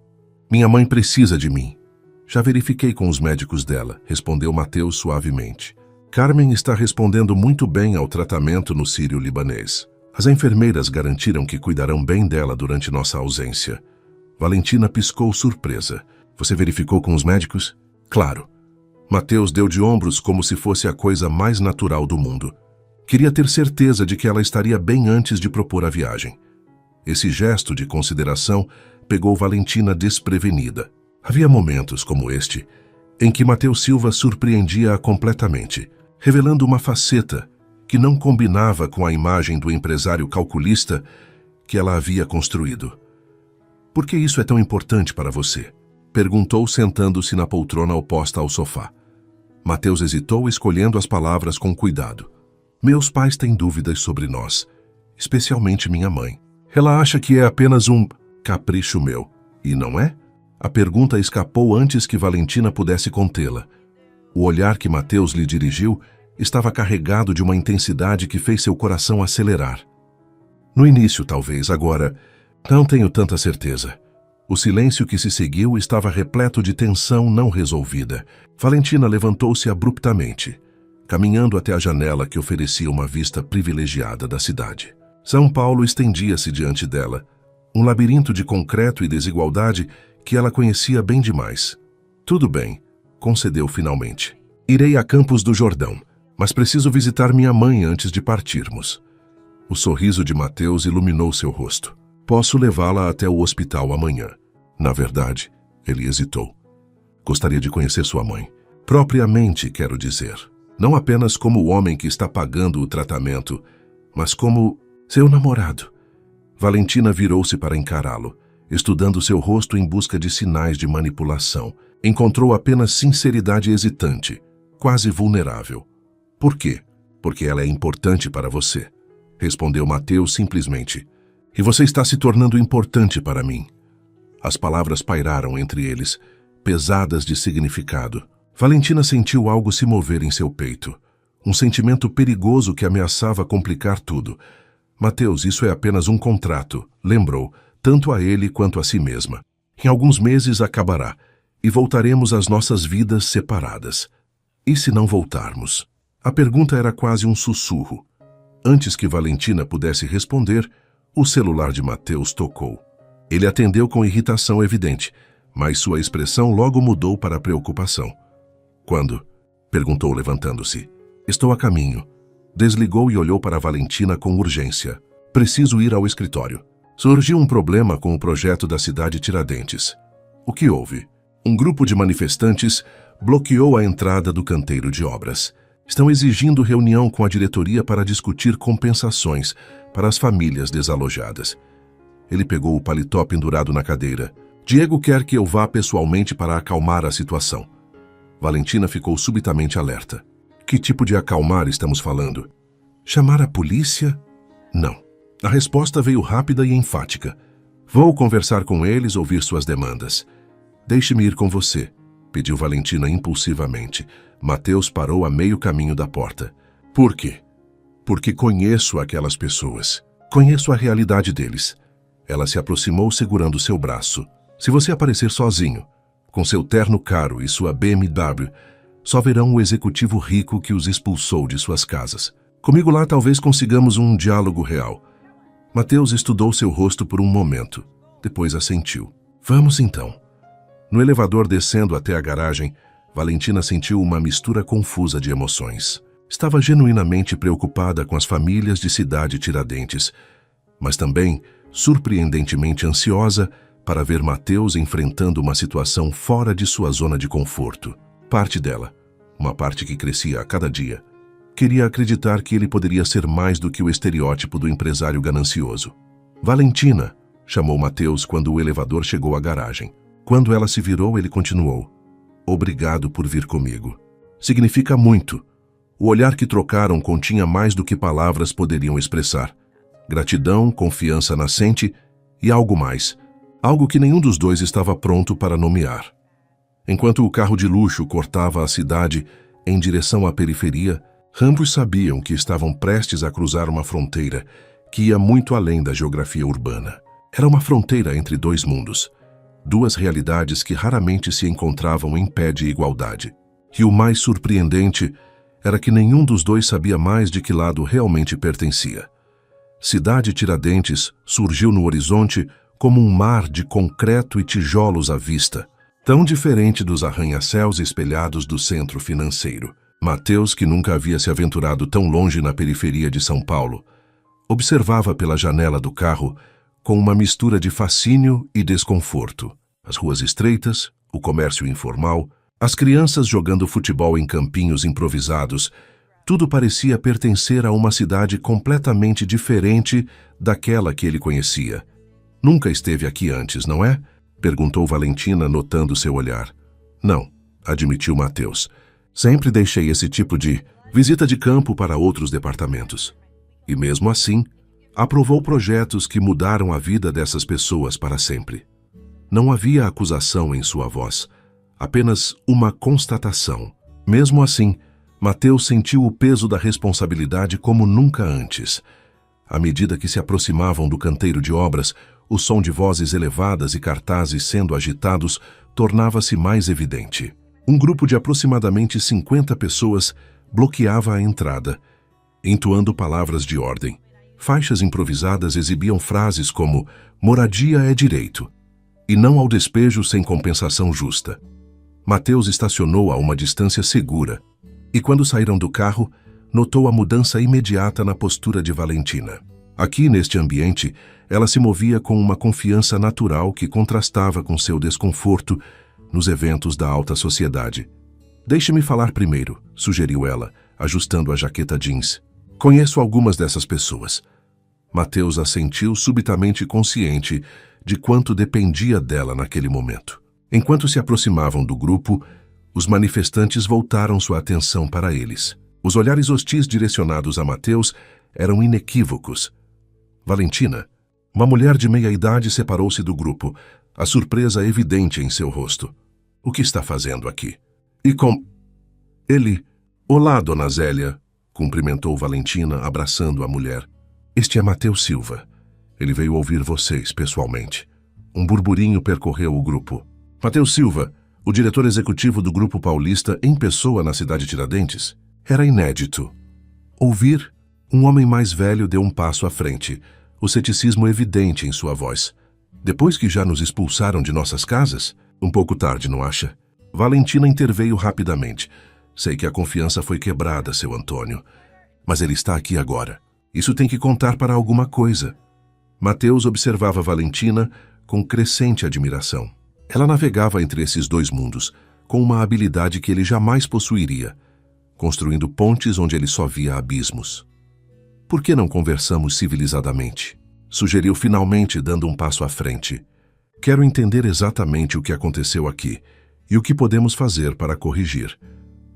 "Minha mãe precisa de mim." "Já verifiquei com os médicos dela", respondeu Mateus suavemente. "Carmen está respondendo muito bem ao tratamento no Sírio-Libanês. As enfermeiras garantiram que cuidarão bem dela durante nossa ausência." Valentina piscou surpresa. "Você verificou com os médicos?" "Claro." Mateus deu de ombros como se fosse a coisa mais natural do mundo. Queria ter certeza de que ela estaria bem antes de propor a viagem. Esse gesto de consideração pegou Valentina desprevenida. Havia momentos como este em que Mateus Silva surpreendia-a completamente, revelando uma faceta que não combinava com a imagem do empresário calculista que ela havia construído. "Por que isso é tão importante para você?" perguntou, sentando-se na poltrona oposta ao sofá. Mateus hesitou, escolhendo as palavras com cuidado. "Meus pais têm dúvidas sobre nós, especialmente minha mãe. Ela acha que é apenas um capricho meu, e não é?" A pergunta escapou antes que Valentina pudesse contê-la. O olhar que Mateus lhe dirigiu estava carregado de uma intensidade que fez seu coração acelerar. No início, talvez, agora, não tenho tanta certeza. O silêncio que se seguiu estava repleto de tensão não resolvida. Valentina levantou-se abruptamente, caminhando até a janela que oferecia uma vista privilegiada da cidade. São Paulo estendia-se diante dela, um labirinto de concreto e desigualdade que ela conhecia bem demais. Tudo bem, concedeu finalmente. Irei a Campos do Jordão, mas preciso visitar minha mãe antes de partirmos. O sorriso de Mateus iluminou seu rosto. Posso levá-la até o hospital amanhã. Na verdade, ele hesitou. Gostaria de conhecer sua mãe. Propriamente, quero dizer. Não apenas como o homem que está pagando o tratamento, mas como seu namorado. Valentina virou-se para encará-lo, estudando seu rosto em busca de sinais de manipulação. Encontrou apenas sinceridade hesitante, quase vulnerável. Por quê? Porque ela é importante para você, respondeu Mateus simplesmente. E você está se tornando importante para mim. As palavras pairaram entre eles, pesadas de significado. Valentina sentiu algo se mover em seu peito, um sentimento perigoso que ameaçava complicar tudo. Mateus, isso é apenas um contrato, lembrou, tanto a ele quanto a si mesma. Em alguns meses acabará, e voltaremos às nossas vidas separadas. E se não voltarmos? A pergunta era quase um sussurro. Antes que Valentina pudesse responder, o celular de Mateus tocou. Ele atendeu com irritação evidente, mas sua expressão logo mudou para preocupação. Quando? Perguntou levantando-se. Estou a caminho. Desligou e olhou para Valentina com urgência. Preciso ir ao escritório. Surgiu um problema com o projeto da cidade Tiradentes. O que houve? Um grupo de manifestantes bloqueou a entrada do canteiro de obras. Estão exigindo reunião com a diretoria para discutir compensações para as famílias desalojadas. Ele pegou o paletó pendurado na cadeira. Diego quer que eu vá pessoalmente para acalmar a situação. Valentina ficou subitamente alerta. Que tipo de acalmar estamos falando? Chamar a polícia? Não. A resposta veio rápida e enfática. Vou conversar com eles, ouvir suas demandas. Deixe-me ir com você, pediu Valentina impulsivamente. Mateus parou a meio caminho da porta. Por quê? Porque conheço aquelas pessoas. Conheço a realidade deles. Ela se aproximou segurando seu braço. Se você aparecer sozinho, com seu terno caro e sua BMW, só verão o executivo rico que os expulsou de suas casas. Comigo lá talvez consigamos um diálogo real. Mateus estudou seu rosto por um momento. Depois assentiu. Vamos então. No elevador descendo até a garagem, Valentina sentiu uma mistura confusa de emoções. Estava genuinamente preocupada com as famílias de Cidade Tiradentes, mas também surpreendentemente ansiosa para ver Mateus enfrentando uma situação fora de sua zona de conforto. Parte dela, uma parte que crescia a cada dia, queria acreditar que ele poderia ser mais do que o estereótipo do empresário ganancioso. Valentina, chamou Mateus quando o elevador chegou à garagem. Quando ela se virou, ele continuou. Obrigado por vir comigo. Significa muito. O olhar que trocaram continha mais do que palavras poderiam expressar. Gratidão, confiança nascente e algo mais. Algo que nenhum dos dois estava pronto para nomear. Enquanto o carro de luxo cortava a cidade em direção à periferia, ambos sabiam que estavam prestes a cruzar uma fronteira que ia muito além da geografia urbana. Era uma fronteira entre dois mundos, duas realidades que raramente se encontravam em pé de igualdade. E o mais surpreendente era que nenhum dos dois sabia mais de que lado realmente pertencia. Cidade Tiradentes surgiu no horizonte como um mar de concreto e tijolos à vista, tão diferente dos arranha-céus espelhados do centro financeiro. Mateus, que nunca havia se aventurado tão longe na periferia de São Paulo, observava pela janela do carro com uma mistura de fascínio e desconforto. As ruas estreitas, o comércio informal, as crianças jogando futebol em campinhos improvisados, tudo parecia pertencer a uma cidade completamente diferente daquela que ele conhecia. Nunca esteve aqui antes, não é? Perguntou Valentina, notando seu olhar. Não, admitiu Mateus. Sempre deixei esse tipo de visita de campo para outros departamentos. E mesmo assim, aprovou projetos que mudaram a vida dessas pessoas para sempre. Não havia acusação em sua voz, apenas uma constatação. Mesmo assim, Mateus sentiu o peso da responsabilidade como nunca antes. À medida que se aproximavam do canteiro de obras, o som de vozes elevadas e cartazes sendo agitados tornava-se mais evidente. Um grupo de aproximadamente 50 pessoas bloqueava a entrada, entoando palavras de ordem. Faixas improvisadas exibiam frases como "moradia é direito" e "não ao despejo sem compensação justa". Mateus estacionou a uma distância segura e, quando saíram do carro, notou a mudança imediata na postura de Valentina. Aqui, neste ambiente, ela se movia com uma confiança natural que contrastava com seu desconforto nos eventos da alta sociedade. "Deixe-me falar primeiro", sugeriu ela, ajustando a jaqueta jeans. "Conheço algumas dessas pessoas." Mateus assentiu, subitamente consciente de quanto dependia dela naquele momento. Enquanto se aproximavam do grupo, os manifestantes voltaram sua atenção para eles. Os olhares hostis direcionados a Mateus eram inequívocos. Valentina, uma mulher de meia-idade, separou-se do grupo, a surpresa evidente em seu rosto. "O que está fazendo aqui?" "E com..." "Ele..." "Olá, dona Zélia", cumprimentou Valentina, abraçando a mulher. "Este é Mateus Silva. Ele veio ouvir vocês pessoalmente." Um burburinho percorreu o grupo. Mateus Silva, o diretor executivo do Grupo Paulista em pessoa na cidade de Tiradentes? Era inédito. Ouvir, um homem mais velho deu um passo à frente, o ceticismo evidente em sua voz. "Depois que já nos expulsaram de nossas casas? Um pouco tarde, não acha?" Valentina interveio rapidamente. "Sei que a confiança foi quebrada, seu Antônio. Mas ele está aqui agora. Isso tem que contar para alguma coisa." Mateus observava Valentina com crescente admiração. Ela navegava entre esses dois mundos, com uma habilidade que ele jamais possuiria, construindo pontes onde ele só via abismos. "Por que não conversamos civilizadamente?" sugeriu finalmente, dando um passo à frente. "Quero entender exatamente o que aconteceu aqui e o que podemos fazer para corrigir."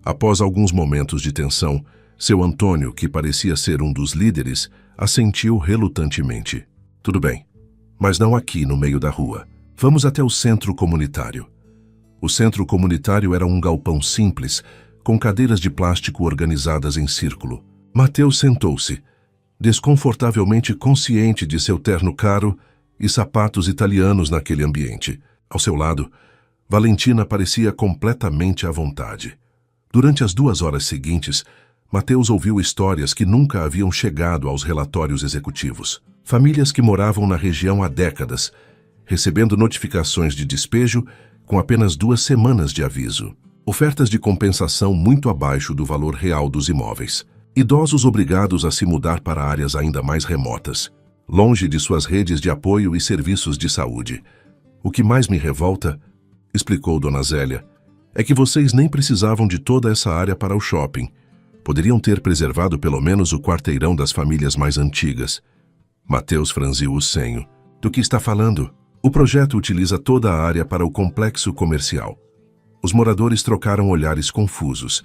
Após alguns momentos de tensão, seu Antônio, que parecia ser um dos líderes, assentiu relutantemente. "Tudo bem, mas não aqui no meio da rua. Vamos até o centro comunitário." O centro comunitário era um galpão simples, com cadeiras de plástico organizadas em círculo. Mateus sentou-se, desconfortavelmente consciente de seu terno caro e sapatos italianos naquele ambiente. Ao seu lado, Valentina parecia completamente à vontade. Durante as 2 horas seguintes, Mateus ouviu histórias que nunca haviam chegado aos relatórios executivos. Famílias que moravam na região há décadas, recebendo notificações de despejo com apenas 2 semanas de aviso. Ofertas de compensação muito abaixo do valor real dos imóveis. Idosos obrigados a se mudar para áreas ainda mais remotas, longe de suas redes de apoio e serviços de saúde. "O que mais me revolta", explicou Dona Zélia, "é que vocês nem precisavam de toda essa área para o shopping. Poderiam ter preservado pelo menos o quarteirão das famílias mais antigas." Mateus franziu o senho. "Do que está falando?" "O projeto utiliza toda a área para o complexo comercial." Os moradores trocaram olhares confusos.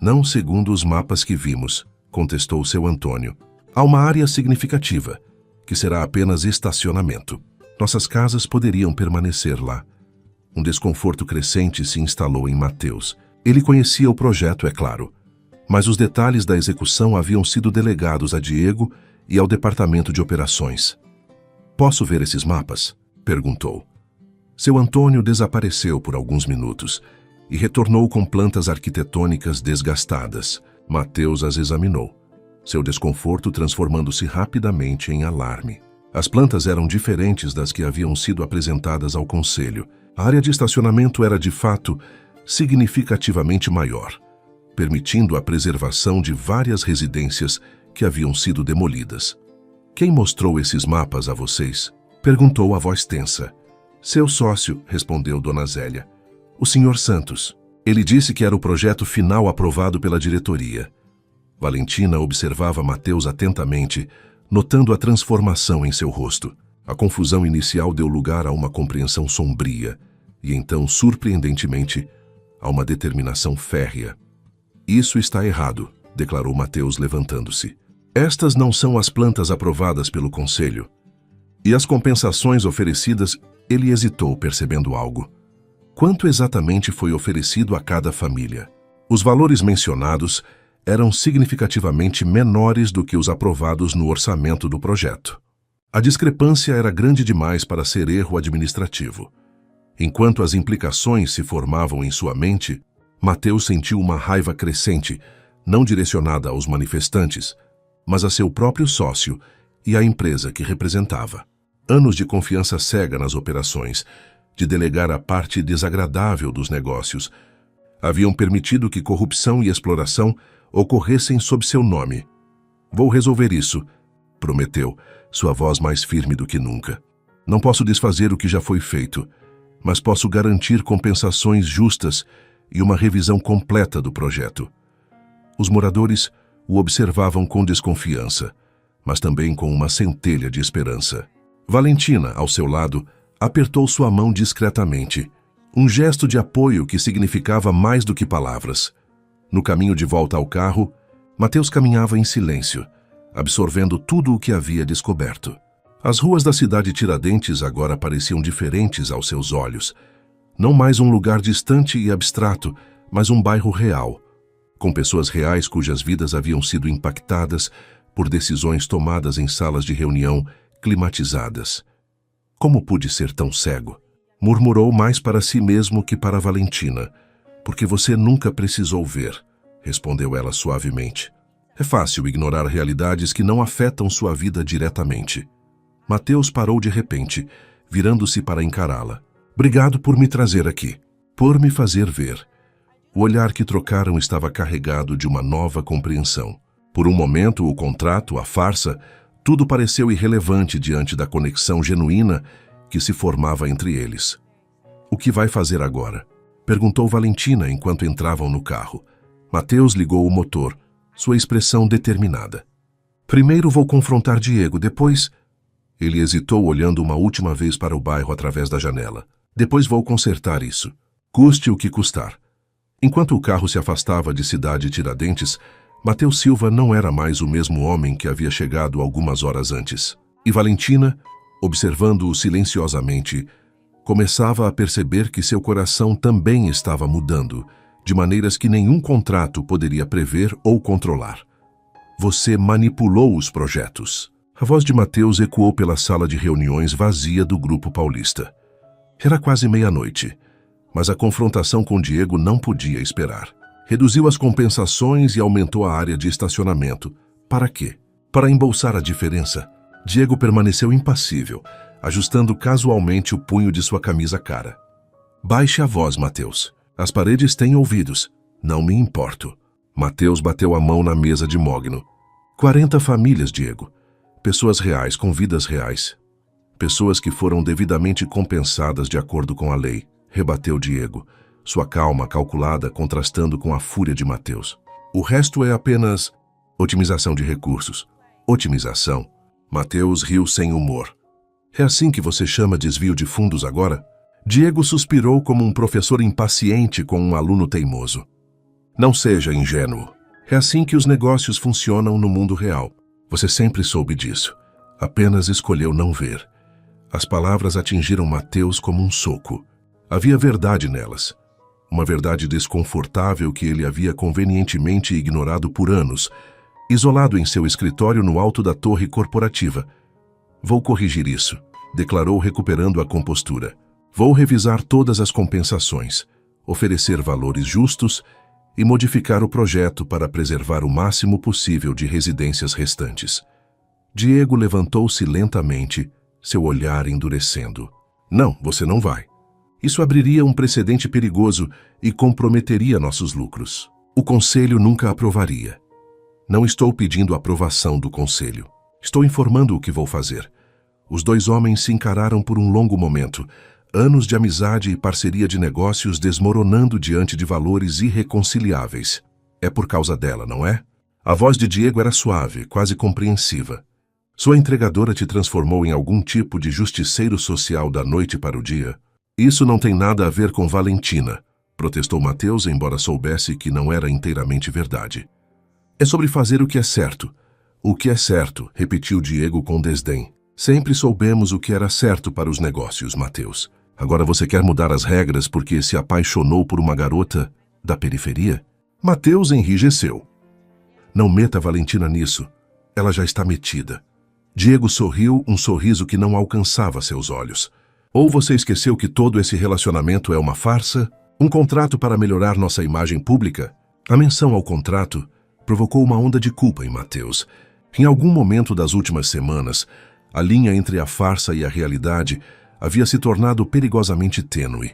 "Não segundo os mapas que vimos", contestou seu Antônio. "Há uma área significativa, que será apenas estacionamento. Nossas casas poderiam permanecer lá." Um desconforto crescente se instalou em Mateus. Ele conhecia o projeto, é claro, mas os detalhes da execução haviam sido delegados a Diego e ao departamento de operações. "Posso ver esses mapas?" perguntou. Seu Antônio desapareceu por alguns minutos e retornou com plantas arquitetônicas desgastadas. Mateus as examinou, seu desconforto transformando-se rapidamente em alarme. As plantas eram diferentes das que haviam sido apresentadas ao conselho. A área de estacionamento era, de fato, significativamente maior, permitindo a preservação de várias residências que haviam sido demolidas. "Quem mostrou esses mapas a vocês?" perguntou a voz tensa. "Seu sócio", respondeu Dona Zélia. "O Sr. Santos. Ele disse que era o projeto final aprovado pela diretoria." Valentina observava Mateus atentamente, notando a transformação em seu rosto. A confusão inicial deu lugar a uma compreensão sombria e então, surpreendentemente, a uma determinação férrea. "Isso está errado", declarou Mateus, levantando-se. "Estas não são as plantas aprovadas pelo conselho. E as compensações oferecidas..." Ele hesitou, percebendo algo. Quanto exatamente foi oferecido a cada família? Os valores mencionados eram significativamente menores do que os aprovados no orçamento do projeto. A discrepância era grande demais para ser erro administrativo. Enquanto as implicações se formavam em sua mente, Mateus sentiu uma raiva crescente, não direcionada aos manifestantes, mas a seu próprio sócio e à empresa que representava. Anos de confiança cega nas operações, de delegar a parte desagradável dos negócios, haviam permitido que corrupção e exploração ocorressem sob seu nome. Vou resolver isso, prometeu, sua voz mais firme do que nunca. Não posso desfazer o que já foi feito, mas posso garantir compensações justas e uma revisão completa do projeto. Os moradores o observavam com desconfiança, mas também com uma centelha de esperança. Valentina, ao seu lado, apertou sua mão discretamente, um gesto de apoio que significava mais do que palavras. No caminho de volta ao carro, Mateus caminhava em silêncio, absorvendo tudo o que havia descoberto. As ruas da cidade Tiradentes agora pareciam diferentes aos seus olhos. Não mais um lugar distante e abstrato, mas um bairro real, com pessoas reais cujas vidas haviam sido impactadas por decisões tomadas em salas de reunião climatizadas. Como pude ser tão cego? Murmurou mais para si mesmo que para Valentina. Porque você nunca precisou ver, respondeu ela suavemente. É fácil ignorar realidades que não afetam sua vida diretamente. Mateus parou de repente, virando-se para encará-la. Obrigado por me trazer aqui, por me fazer ver. O olhar que trocaram estava carregado de uma nova compreensão. Por um momento, o contrato, a farsa, tudo pareceu irrelevante diante da conexão genuína que se formava entre eles. O que vai fazer agora? Perguntou Valentina enquanto entravam no carro. Mateus ligou o motor, sua expressão determinada. Primeiro vou confrontar Diego, depois... Ele hesitou olhando uma última vez para o bairro através da janela. Depois vou consertar isso. Custe o que custar. Enquanto o carro se afastava de Cidade Tiradentes, Mateus Silva não era mais o mesmo homem que havia chegado algumas horas antes. E Valentina, observando-o silenciosamente, começava a perceber que seu coração também estava mudando, de maneiras que nenhum contrato poderia prever ou controlar. Você manipulou os projetos. A voz de Mateus ecoou pela sala de reuniões vazia do Grupo Paulista. Era quase meia-noite, mas a confrontação com Diego não podia esperar. Reduziu as compensações e aumentou a área de estacionamento. Para quê? Para embolsar a diferença. Diego permaneceu impassível, ajustando casualmente o punho de sua camisa cara. Baixe a voz, Mateus. As paredes têm ouvidos. Não me importo. Mateus bateu a mão na mesa de mogno. 40 famílias, Diego. Pessoas reais com vidas reais. Pessoas que foram devidamente compensadas de acordo com a lei, rebateu Diego, sua calma calculada contrastando com a fúria de Mateus. O resto é apenas otimização de recursos. Otimização? Mateus riu sem humor. É assim que você chama desvio de fundos agora? Diego suspirou como um professor impaciente com um aluno teimoso. Não seja ingênuo. É assim que os negócios funcionam no mundo real. Você sempre soube disso. Apenas escolheu não ver. As palavras atingiram Mateus como um soco. Havia verdade nelas. Uma verdade desconfortável que ele havia convenientemente ignorado por anos, isolado em seu escritório no alto da torre corporativa. Vou corrigir isso, declarou recuperando a compostura. Vou revisar todas as compensações, oferecer valores justos e modificar o projeto para preservar o máximo possível de residências restantes. Diego levantou-se lentamente, seu olhar endurecendo. Não, você não vai. Isso abriria um precedente perigoso e comprometeria nossos lucros. O Conselho nunca aprovaria. Não estou pedindo a aprovação do Conselho. Estou informando o que vou fazer. Os dois homens se encararam por um longo momento, anos de amizade e parceria de negócios desmoronando diante de valores irreconciliáveis. É por causa dela, não é? A voz de Diego era suave, quase compreensiva. Sua entregadora te transformou em algum tipo de justiceiro social da noite para o dia? Isso não tem nada a ver com Valentina, protestou Mateus, embora soubesse que não era inteiramente verdade. É sobre fazer o que é certo. O que é certo, repetiu Diego com desdém. Sempre soubemos o que era certo para os negócios, Mateus. Agora você quer mudar as regras porque se apaixonou por uma garota da periferia? Mateus enrijeceu. Não meta a Valentina nisso. Ela já está metida. Diego sorriu, um sorriso que não alcançava seus olhos. Ou você esqueceu que todo esse relacionamento é uma farsa? Um contrato para melhorar nossa imagem pública? A menção ao contrato provocou uma onda de culpa em Mateus. Em algum momento das últimas semanas, a linha entre a farsa e a realidade havia se tornado perigosamente tênue.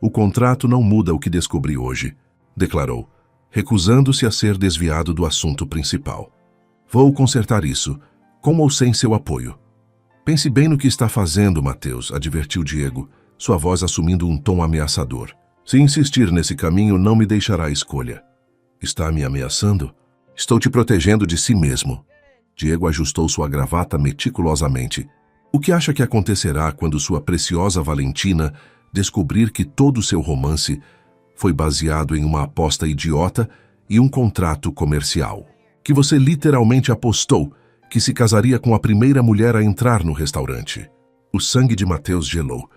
O contrato não muda o que descobri hoje, declarou, recusando-se a ser desviado do assunto principal. Vou consertar isso, com ou sem seu apoio. Pense bem no que está fazendo, Mateus, advertiu Diego, sua voz assumindo um tom ameaçador. Se insistir nesse caminho, não me deixará escolha. Está me ameaçando? Estou te protegendo de si mesmo. Diego ajustou sua gravata meticulosamente. O que acha que acontecerá quando sua preciosa Valentina descobrir que todo o seu romance foi baseado em uma aposta idiota e um contrato comercial? Que você literalmente apostou que se casaria com a primeira mulher a entrar no restaurante. O sangue de Mateus gelou.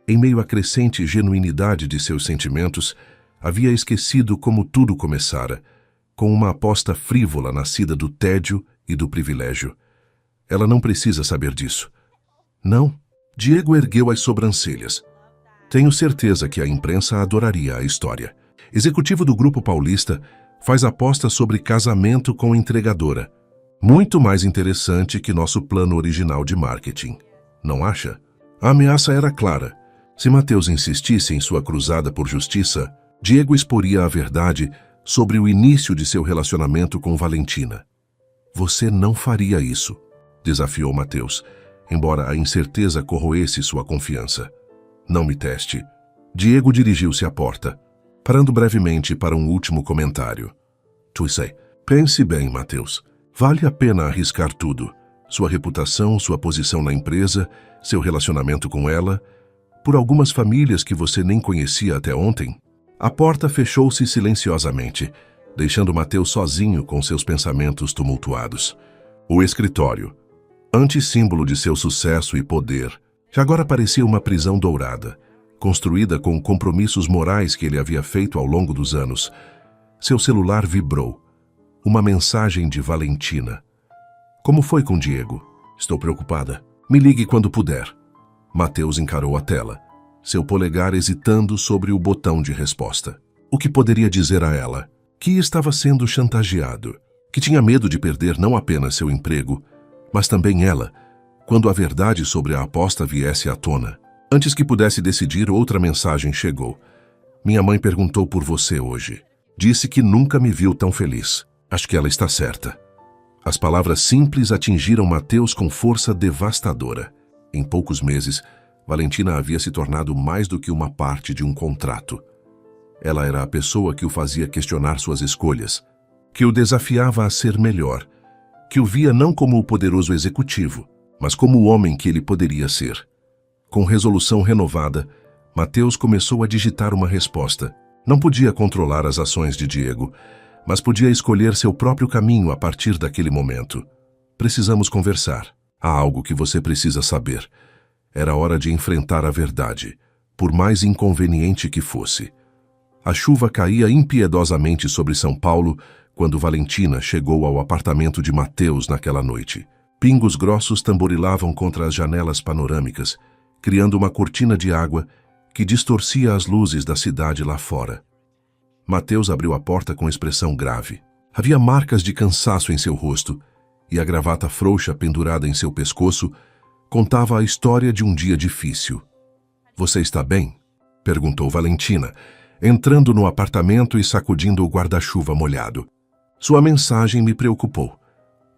Em meio à crescente genuinidade de seus sentimentos, havia esquecido como tudo começara, com uma aposta frívola nascida do tédio e do privilégio. Ela não precisa saber disso. Não. Diego ergueu as sobrancelhas. Tenho certeza que a imprensa adoraria a história. Executivo do Grupo Paulista faz aposta sobre casamento com entregadora. Muito mais interessante que nosso plano original de marketing. Não acha? A ameaça era clara. Se Mateus insistisse em sua cruzada por justiça, Diego exporia a verdade sobre o início de seu relacionamento com Valentina. Você não faria isso, desafiou Mateus, embora a incerteza corroesse sua confiança. Não me teste. Diego dirigiu-se à porta, parando brevemente para um último comentário. Tu sei. Pense bem, Mateus. Vale a pena arriscar tudo. Sua reputação, sua posição na empresa, seu relacionamento com ela, por algumas famílias que você nem conhecia até ontem. A porta fechou-se silenciosamente, deixando Mateus sozinho com seus pensamentos tumultuados. O escritório, antissímbolo de seu sucesso e poder, já agora parecia uma prisão dourada, construída com compromissos morais que ele havia feito ao longo dos anos. Seu celular vibrou. Uma mensagem de Valentina. Como foi com Diego? Estou preocupada. Me ligue quando puder. Mateus encarou a tela, seu polegar hesitando sobre o botão de resposta. O que poderia dizer a ela? Que estava sendo chantageado, que tinha medo de perder não apenas seu emprego, mas também ela, quando a verdade sobre a aposta viesse à tona. Antes que pudesse decidir, outra mensagem chegou. Minha mãe perguntou por você hoje. Disse que nunca me viu tão feliz. Acho que ela está certa. As palavras simples atingiram Mateus com força devastadora. Em poucos meses, Valentina havia se tornado mais do que uma parte de um contrato. Ela era a pessoa que o fazia questionar suas escolhas, que o desafiava a ser melhor, que o via não como o poderoso executivo, mas como o homem que ele poderia ser. Com resolução renovada, Mateus começou a digitar uma resposta. Não podia controlar as ações de Diego, mas podia escolher seu próprio caminho a partir daquele momento. Precisamos conversar. Há algo que você precisa saber. Era hora de enfrentar a verdade, por mais inconveniente que fosse. A chuva caía impiedosamente sobre São Paulo quando Valentina chegou ao apartamento de Mateus naquela noite. Pingos grossos tamborilavam contra as janelas panorâmicas, criando uma cortina de água que distorcia as luzes da cidade lá fora. Mateus abriu a porta com expressão grave. Havia marcas de cansaço em seu rosto, e a gravata frouxa pendurada em seu pescoço contava a história de um dia difícil. Você está bem? Perguntou Valentina, entrando no apartamento e sacudindo o guarda-chuva molhado. Sua mensagem me preocupou.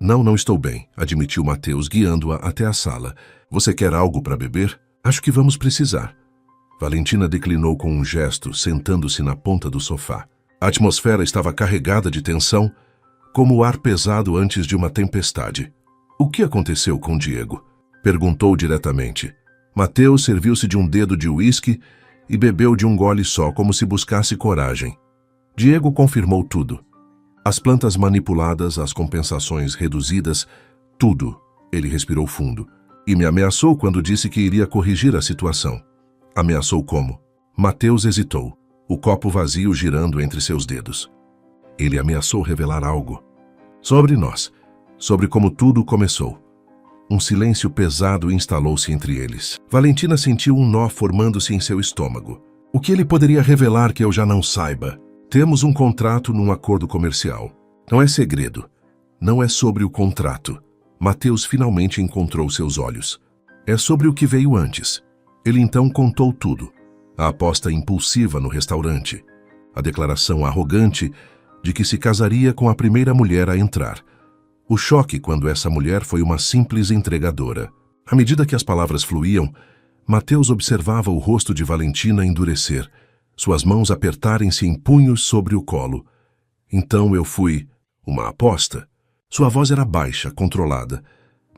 Não estou bem, admitiu Mateus, guiando-a até a sala. Você quer algo para beber? Acho que vamos precisar. Valentina declinou com um gesto, sentando-se na ponta do sofá. A atmosfera estava carregada de tensão, como o ar pesado antes de uma tempestade. O que aconteceu com Diego? Perguntou diretamente. Mateus serviu-se de um dedo de uísque e bebeu de um gole só, como se buscasse coragem. Diego confirmou tudo. As plantas manipuladas, as compensações reduzidas, tudo. Ele respirou fundo. E me ameaçou quando disse que iria corrigir a situação. Ameaçou como? Mateus hesitou, o copo vazio girando entre seus dedos. Ele ameaçou revelar algo. Sobre nós, sobre como tudo começou. Um silêncio pesado instalou-se entre eles. Valentina sentiu um nó formando-se em seu estômago. O que ele poderia revelar que eu já não saiba? Temos um contrato num acordo comercial. Não é segredo. Não é sobre o contrato. Mateus finalmente encontrou seus olhos. É sobre o que veio antes. Ele então contou tudo. A aposta impulsiva no restaurante. A declaração arrogante de que se casaria com a primeira mulher a entrar. O choque quando essa mulher foi uma simples entregadora. À medida que as palavras fluíam, Mateus observava o rosto de Valentina endurecer, suas mãos apertarem-se em punhos sobre o colo. Então eu fui uma aposta. Sua voz era baixa, controlada,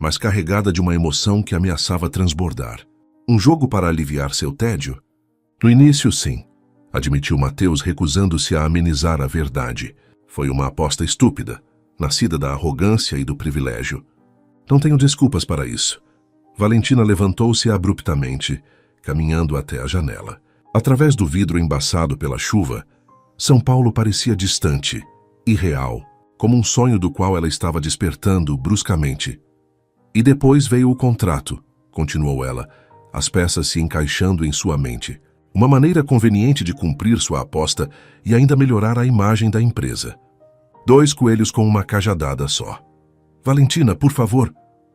mas carregada de uma emoção que ameaçava transbordar. Um jogo para aliviar seu tédio? No início, sim, admitiu Mateus, recusando-se a amenizar a verdade. Foi uma aposta estúpida, nascida da arrogância e do privilégio. Não tenho desculpas para isso. Valentina levantou-se abruptamente, caminhando até a janela. Através do vidro embaçado pela chuva, São Paulo parecia distante, irreal, como um sonho do qual ela estava despertando bruscamente. E depois veio o contrato, continuou ela, as peças se encaixando em sua mente. Uma maneira conveniente de cumprir sua aposta e ainda melhorar a imagem da empresa. 2 coelhos com uma cajadada só. Valentina, por favor.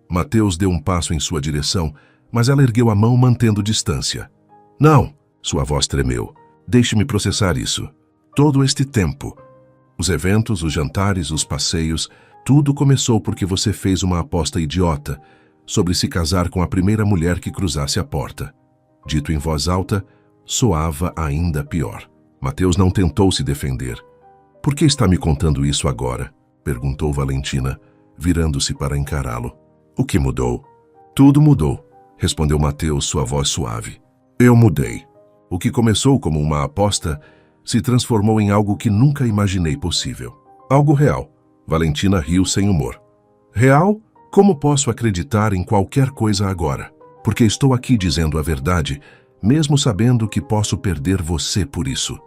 Mateus deu um passo em sua direção, mas ela ergueu a mão mantendo distância. Não, sua voz tremeu. Deixe-me processar isso. Todo este tempo. Os eventos, os jantares, os passeios, tudo começou porque você fez uma aposta idiota sobre se casar com a primeira mulher que cruzasse a porta. Dito em voz alta, soava ainda pior. Mateus não tentou se defender. Por que está me contando isso agora? Perguntou Valentina, virando-se para encará-lo. O que mudou? Tudo mudou, respondeu Mateus, sua voz suave. Eu mudei. O que começou como uma aposta se transformou em algo que nunca imaginei possível. Algo real. Valentina riu sem humor. Real? Como posso acreditar em qualquer coisa agora? Porque estou aqui dizendo a verdade, mesmo sabendo que posso perder você por isso.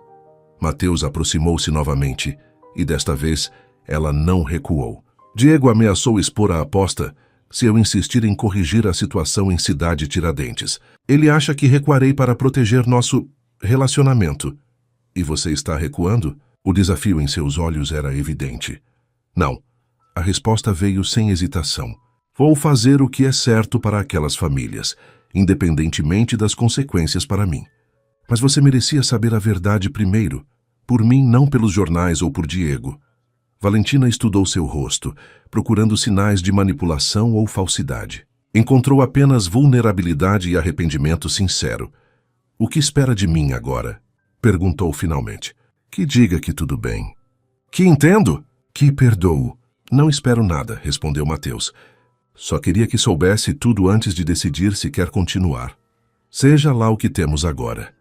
Mateus aproximou-se novamente, e desta vez ela não recuou. Diego ameaçou expor a aposta se eu insistir em corrigir a situação em Cidade Tiradentes. Ele acha que recuarei para proteger nosso relacionamento. E você está recuando? O desafio em seus olhos era evidente. Não. A resposta veio sem hesitação. Vou fazer o que é certo para aquelas famílias, independentemente das consequências para mim. Mas você merecia saber a verdade primeiro, por mim, não pelos jornais ou por Diego. Valentina estudou seu rosto, procurando sinais de manipulação ou falsidade. Encontrou apenas vulnerabilidade e arrependimento sincero. O que espera de mim agora? Perguntou finalmente. Que diga que tudo bem. Que entendo? Que perdoo. Não espero nada, respondeu Mateus. Só queria que soubesse tudo antes de decidir se quer continuar. Seja lá o que temos agora.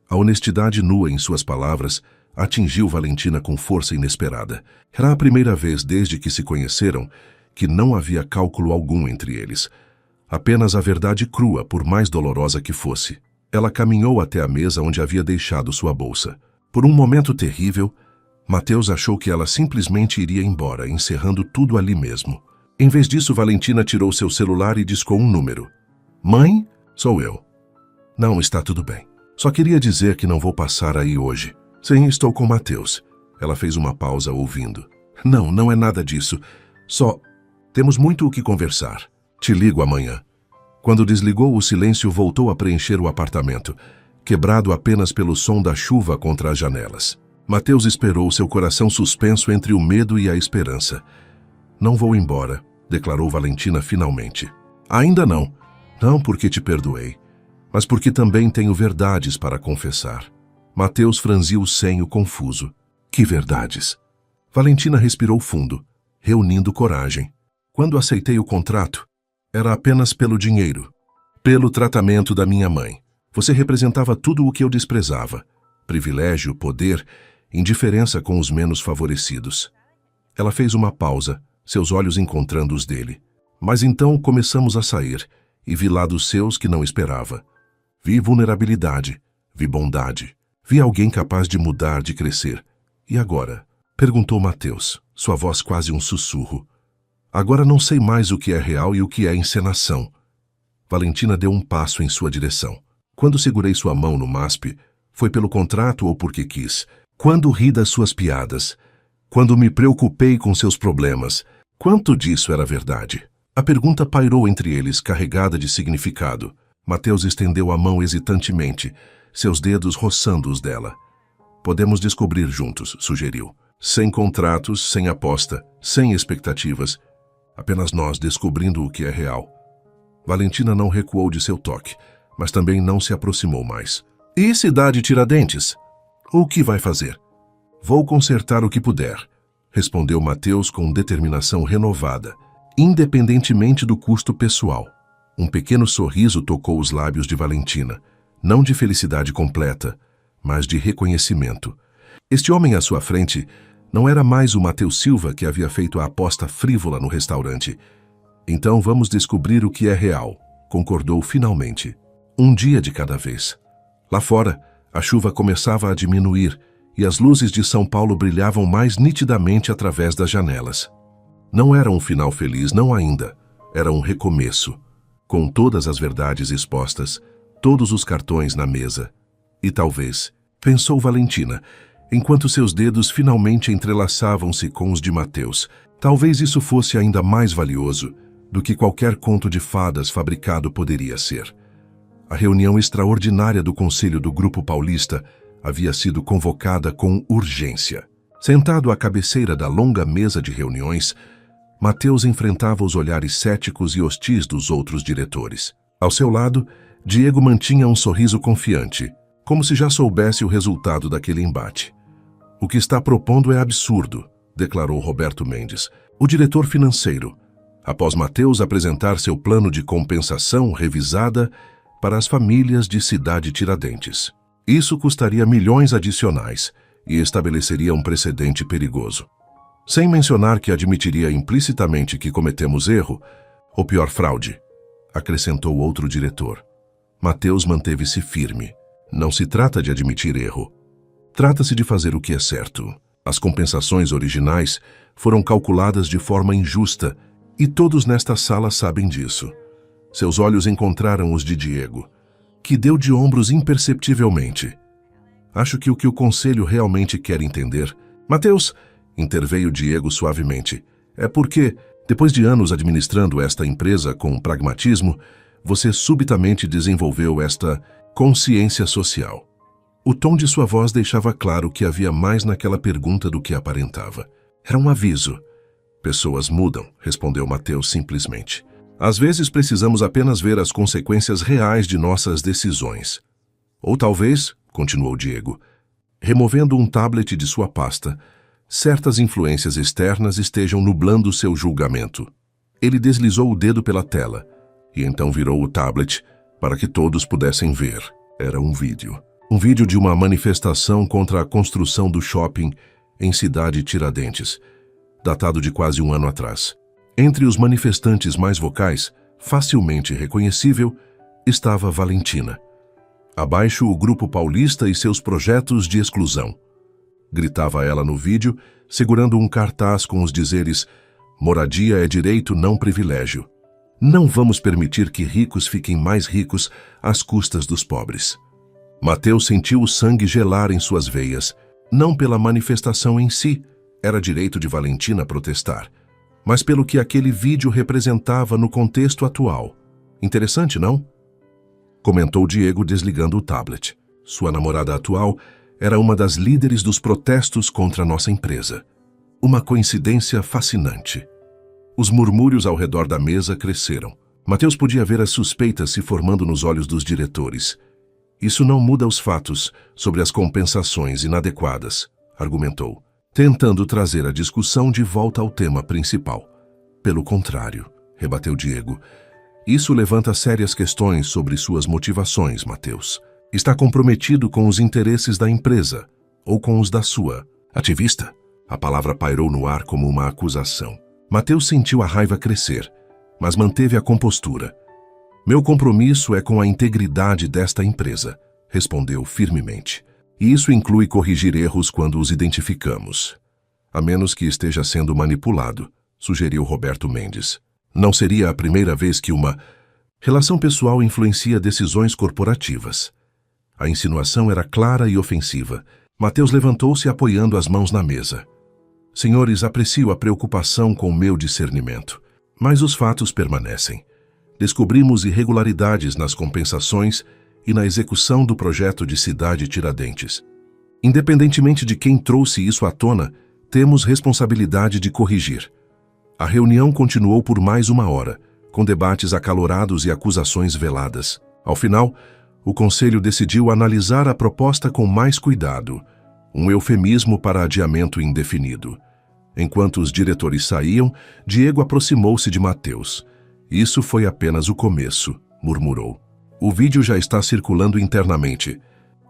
A honestidade nua em suas palavras atingiu Valentina com força inesperada. Era a primeira vez desde que se conheceram que não havia cálculo algum entre eles. Apenas a verdade crua, por mais dolorosa que fosse. Ela caminhou até a mesa onde havia deixado sua bolsa. Por um momento terrível, Mateus achou que ela simplesmente iria embora, encerrando tudo ali mesmo. Em vez disso, Valentina tirou seu celular e discou um número. Mãe? Sou eu. Não, está tudo bem. Só queria dizer que não vou passar aí hoje. Sim, estou com Mateus. Ela fez uma pausa ouvindo. Não, não é nada disso. Só temos muito o que conversar. Te ligo amanhã. Quando desligou, o silêncio voltou a preencher o apartamento, quebrado apenas pelo som da chuva contra as janelas. Mateus esperou, seu coração suspenso entre o medo e a esperança. Não vou embora, declarou Valentina finalmente. Ainda não. Não porque te perdoei, mas porque também tenho verdades para confessar. Mateus franziu o senho confuso. Que verdades? Valentina respirou fundo, reunindo coragem. Quando aceitei o contrato, era apenas pelo dinheiro, pelo tratamento da minha mãe. Você representava tudo o que eu desprezava. Privilégio, poder, indiferença com os menos favorecidos. Ela fez uma pausa, seus olhos encontrando os dele. Mas então começamos a sair, e vi lados seus que não esperava. Vi vulnerabilidade, vi bondade, vi alguém capaz de mudar, de crescer. E agora? Perguntou Mateus, sua voz quase um sussurro. Agora não sei mais o que é real e o que é encenação. Valentina deu um passo em sua direção. Quando segurei sua mão no MASP, foi pelo contrato ou porque quis? Quando ri das suas piadas? Quando me preocupei com seus problemas? Quanto disso era verdade? A pergunta pairou entre eles, carregada de significado. Mateus estendeu a mão hesitantemente, seus dedos roçando os dela. Podemos descobrir juntos, sugeriu. Sem contratos, sem aposta, sem expectativas. Apenas nós descobrindo o que é real. Valentina não recuou de seu toque, mas também não se aproximou mais. E cidade Tiradentes? O que vai fazer? Vou consertar o que puder, respondeu Mateus com determinação renovada, independentemente do custo pessoal. Um pequeno sorriso tocou os lábios de Valentina, não de felicidade completa, mas de reconhecimento. Este homem à sua frente não era mais o Mateus Silva que havia feito a aposta frívola no restaurante. Então vamos descobrir o que é real, concordou finalmente. Um dia de cada vez. Lá fora, a chuva começava a diminuir e as luzes de São Paulo brilhavam mais nitidamente através das janelas. Não era um final feliz, não ainda. Era um recomeço, com todas as verdades expostas, todos os cartões na mesa. E talvez, pensou Valentina, enquanto seus dedos finalmente entrelaçavam-se com os de Mateus, talvez isso fosse ainda mais valioso do que qualquer conto de fadas fabricado poderia ser. A reunião extraordinária do Conselho do Grupo Paulista havia sido convocada com urgência. Sentado à cabeceira da longa mesa de reuniões, Mateus enfrentava os olhares céticos e hostis dos outros diretores. Ao seu lado, Diego mantinha um sorriso confiante, como se já soubesse o resultado daquele embate. O que está propondo é absurdo, declarou Roberto Mendes, o diretor financeiro, após Mateus apresentar seu plano de compensação revisada para as famílias de Cidade Tiradentes. Isso custaria milhões adicionais e estabeleceria um precedente perigoso. Sem mencionar que admitiria implicitamente que cometemos erro, ou pior, fraude, acrescentou outro diretor. Mateus manteve-se firme. Não se trata de admitir erro. Trata-se de fazer o que é certo. As compensações originais foram calculadas de forma injusta e todos nesta sala sabem disso. Seus olhos encontraram os de Diego, que deu de ombros imperceptivelmente. Acho que o conselho realmente quer entender... Mateus, interveio Diego suavemente, é porque, depois de anos administrando esta empresa com pragmatismo, você subitamente desenvolveu esta consciência social. O tom de sua voz deixava claro que havia mais naquela pergunta do que aparentava. Era um aviso. Pessoas mudam, respondeu Mateus simplesmente. Às vezes precisamos apenas ver as consequências reais de nossas decisões. Ou talvez, continuou Diego, removendo um tablet de sua pasta, certas influências externas estejam nublando seu julgamento. Ele deslizou o dedo pela tela e então virou o tablet para que todos pudessem ver. Era um vídeo. Um vídeo de uma manifestação contra a construção do shopping em Cidade Tiradentes, datado de quase um ano atrás. Entre os manifestantes mais vocais, facilmente reconhecível, estava Valentina. Abaixo, o Grupo Paulista e seus projetos de exclusão. Gritava ela no vídeo, segurando um cartaz com os dizeres: moradia é direito, não privilégio. Não vamos permitir que ricos fiquem mais ricos às custas dos pobres. Mateus sentiu o sangue gelar em suas veias, não pela manifestação em si, era direito de Valentina protestar, mas pelo que aquele vídeo representava no contexto atual. Interessante, não? Comentou Diego desligando o tablet. Sua namorada atual era uma das líderes dos protestos contra nossa empresa. Uma coincidência fascinante. Os murmúrios ao redor da mesa cresceram. Mateus podia ver as suspeitas se formando nos olhos dos diretores. Isso não muda os fatos sobre as compensações inadequadas, argumentou, tentando trazer a discussão de volta ao tema principal. Pelo contrário, rebateu Diego, isso levanta sérias questões sobre suas motivações, Mateus. Está comprometido com os interesses da empresa ou com os da sua. Ativista? A palavra pairou no ar como uma acusação. Mateus sentiu a raiva crescer, mas manteve a compostura. Meu compromisso é com a integridade desta empresa, respondeu firmemente. E isso inclui corrigir erros quando os identificamos. A menos que esteja sendo manipulado, sugeriu Roberto Mendes. Não seria a primeira vez que uma relação pessoal influencia decisões corporativas. A insinuação era clara e ofensiva. Mateus levantou-se apoiando as mãos na mesa. Senhores, aprecio a preocupação com o meu discernimento, mas os fatos permanecem. Descobrimos irregularidades nas compensações e na execução do projeto de Cidade Tiradentes. Independentemente de quem trouxe isso à tona, temos responsabilidade de corrigir. A reunião continuou por mais 1 hora, com debates acalorados e acusações veladas. Ao final, o Conselho decidiu analisar a proposta com mais cuidado, um eufemismo para adiamento indefinido. Enquanto os diretores saíam, Diego aproximou-se de Mateus. Isso foi apenas o começo, murmurou. O vídeo já está circulando internamente.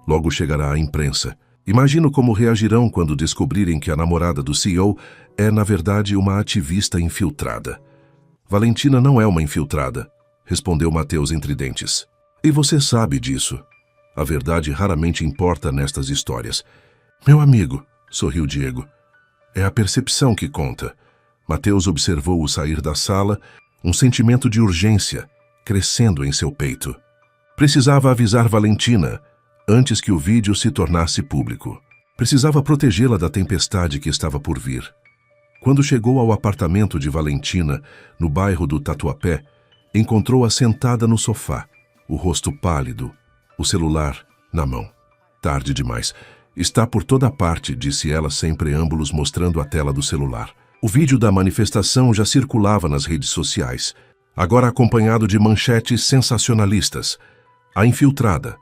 Logo chegará à imprensa. Imagino como reagirão quando descobrirem que a namorada do CEO é, na verdade, uma ativista infiltrada. Valentina não é uma infiltrada, respondeu Mateus entre dentes. E você sabe disso. A verdade raramente importa nestas histórias. Meu amigo, sorriu Diego. É a percepção que conta. Mateus observou-o sair da sala, um sentimento de urgência crescendo em seu peito. Precisava avisar Valentina antes que o vídeo se tornasse público. Precisava protegê-la da tempestade que estava por vir. Quando chegou ao apartamento de Valentina, no bairro do Tatuapé, encontrou-a sentada no sofá, o rosto pálido, o celular na mão. Tarde demais. Está por toda parte, disse ela sem preâmbulos, mostrando a tela do celular. O vídeo da manifestação já circulava nas redes sociais, agora acompanhado de manchetes sensacionalistas. A infiltrada,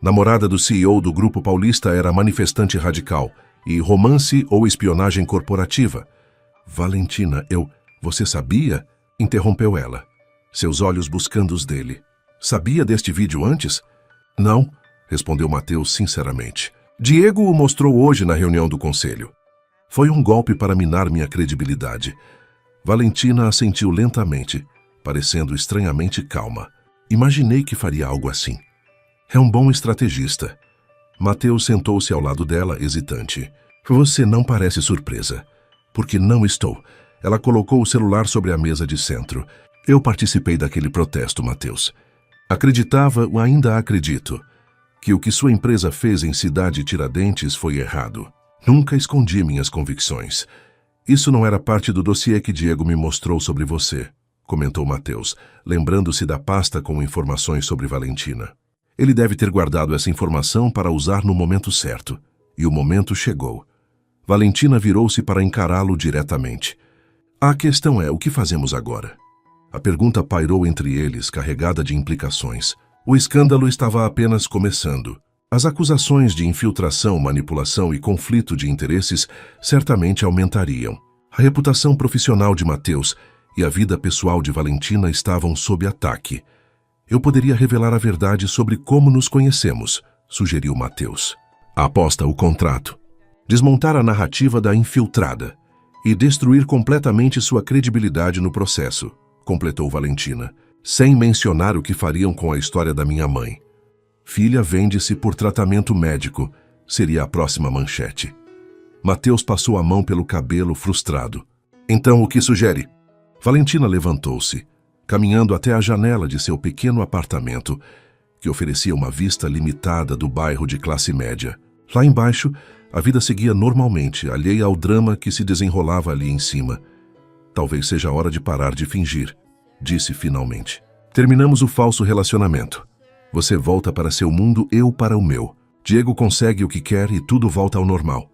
namorada do CEO do Grupo Paulista, era manifestante radical e romance ou espionagem corporativa. Valentina, Você sabia? Interrompeu ela, seus olhos buscando os dele. Sabia deste vídeo antes? Não, respondeu Mateus sinceramente. Diego o mostrou hoje na reunião do conselho. Foi um golpe para minar minha credibilidade. Valentina assentiu lentamente, parecendo estranhamente calma. Imaginei que faria algo assim. É um bom estrategista. Mateus sentou-se ao lado dela, hesitante. Você não parece surpresa. Porque não estou. Ela colocou o celular sobre a mesa de centro. Eu participei daquele protesto, Mateus. Acreditava, ou ainda acredito, que o que sua empresa fez em Cidade Tiradentes foi errado. Nunca escondi minhas convicções. Isso não era parte do dossiê que Diego me mostrou sobre você, comentou Mateus, lembrando-se da pasta com informações sobre Valentina. Ele deve ter guardado essa informação para usar no momento certo. E o momento chegou. Valentina virou-se para encará-lo diretamente. A questão é, o que fazemos agora? A pergunta pairou entre eles, carregada de implicações. O escândalo estava apenas começando. As acusações de infiltração, manipulação e conflito de interesses certamente aumentariam. A reputação profissional de Mateus e a vida pessoal de Valentina estavam sob ataque. Eu poderia revelar a verdade sobre como nos conhecemos, sugeriu Mateus. Aposta o contrato. Desmontar a narrativa da infiltrada e destruir completamente sua credibilidade no processo, completou Valentina, sem mencionar o que fariam com a história da minha mãe. Filha vende-se por tratamento médico, seria a próxima manchete. Mateus passou a mão pelo cabelo, frustrado. Então, o que sugere? Valentina levantou-se, caminhando até a janela de seu pequeno apartamento, que oferecia uma vista limitada do bairro de classe média. Lá embaixo, a vida seguia normalmente, alheia ao drama que se desenrolava ali em cima. Talvez seja a hora de parar de fingir, disse finalmente. Terminamos o falso relacionamento. Você volta para seu mundo, eu para o meu. Diego consegue o que quer e tudo volta ao normal.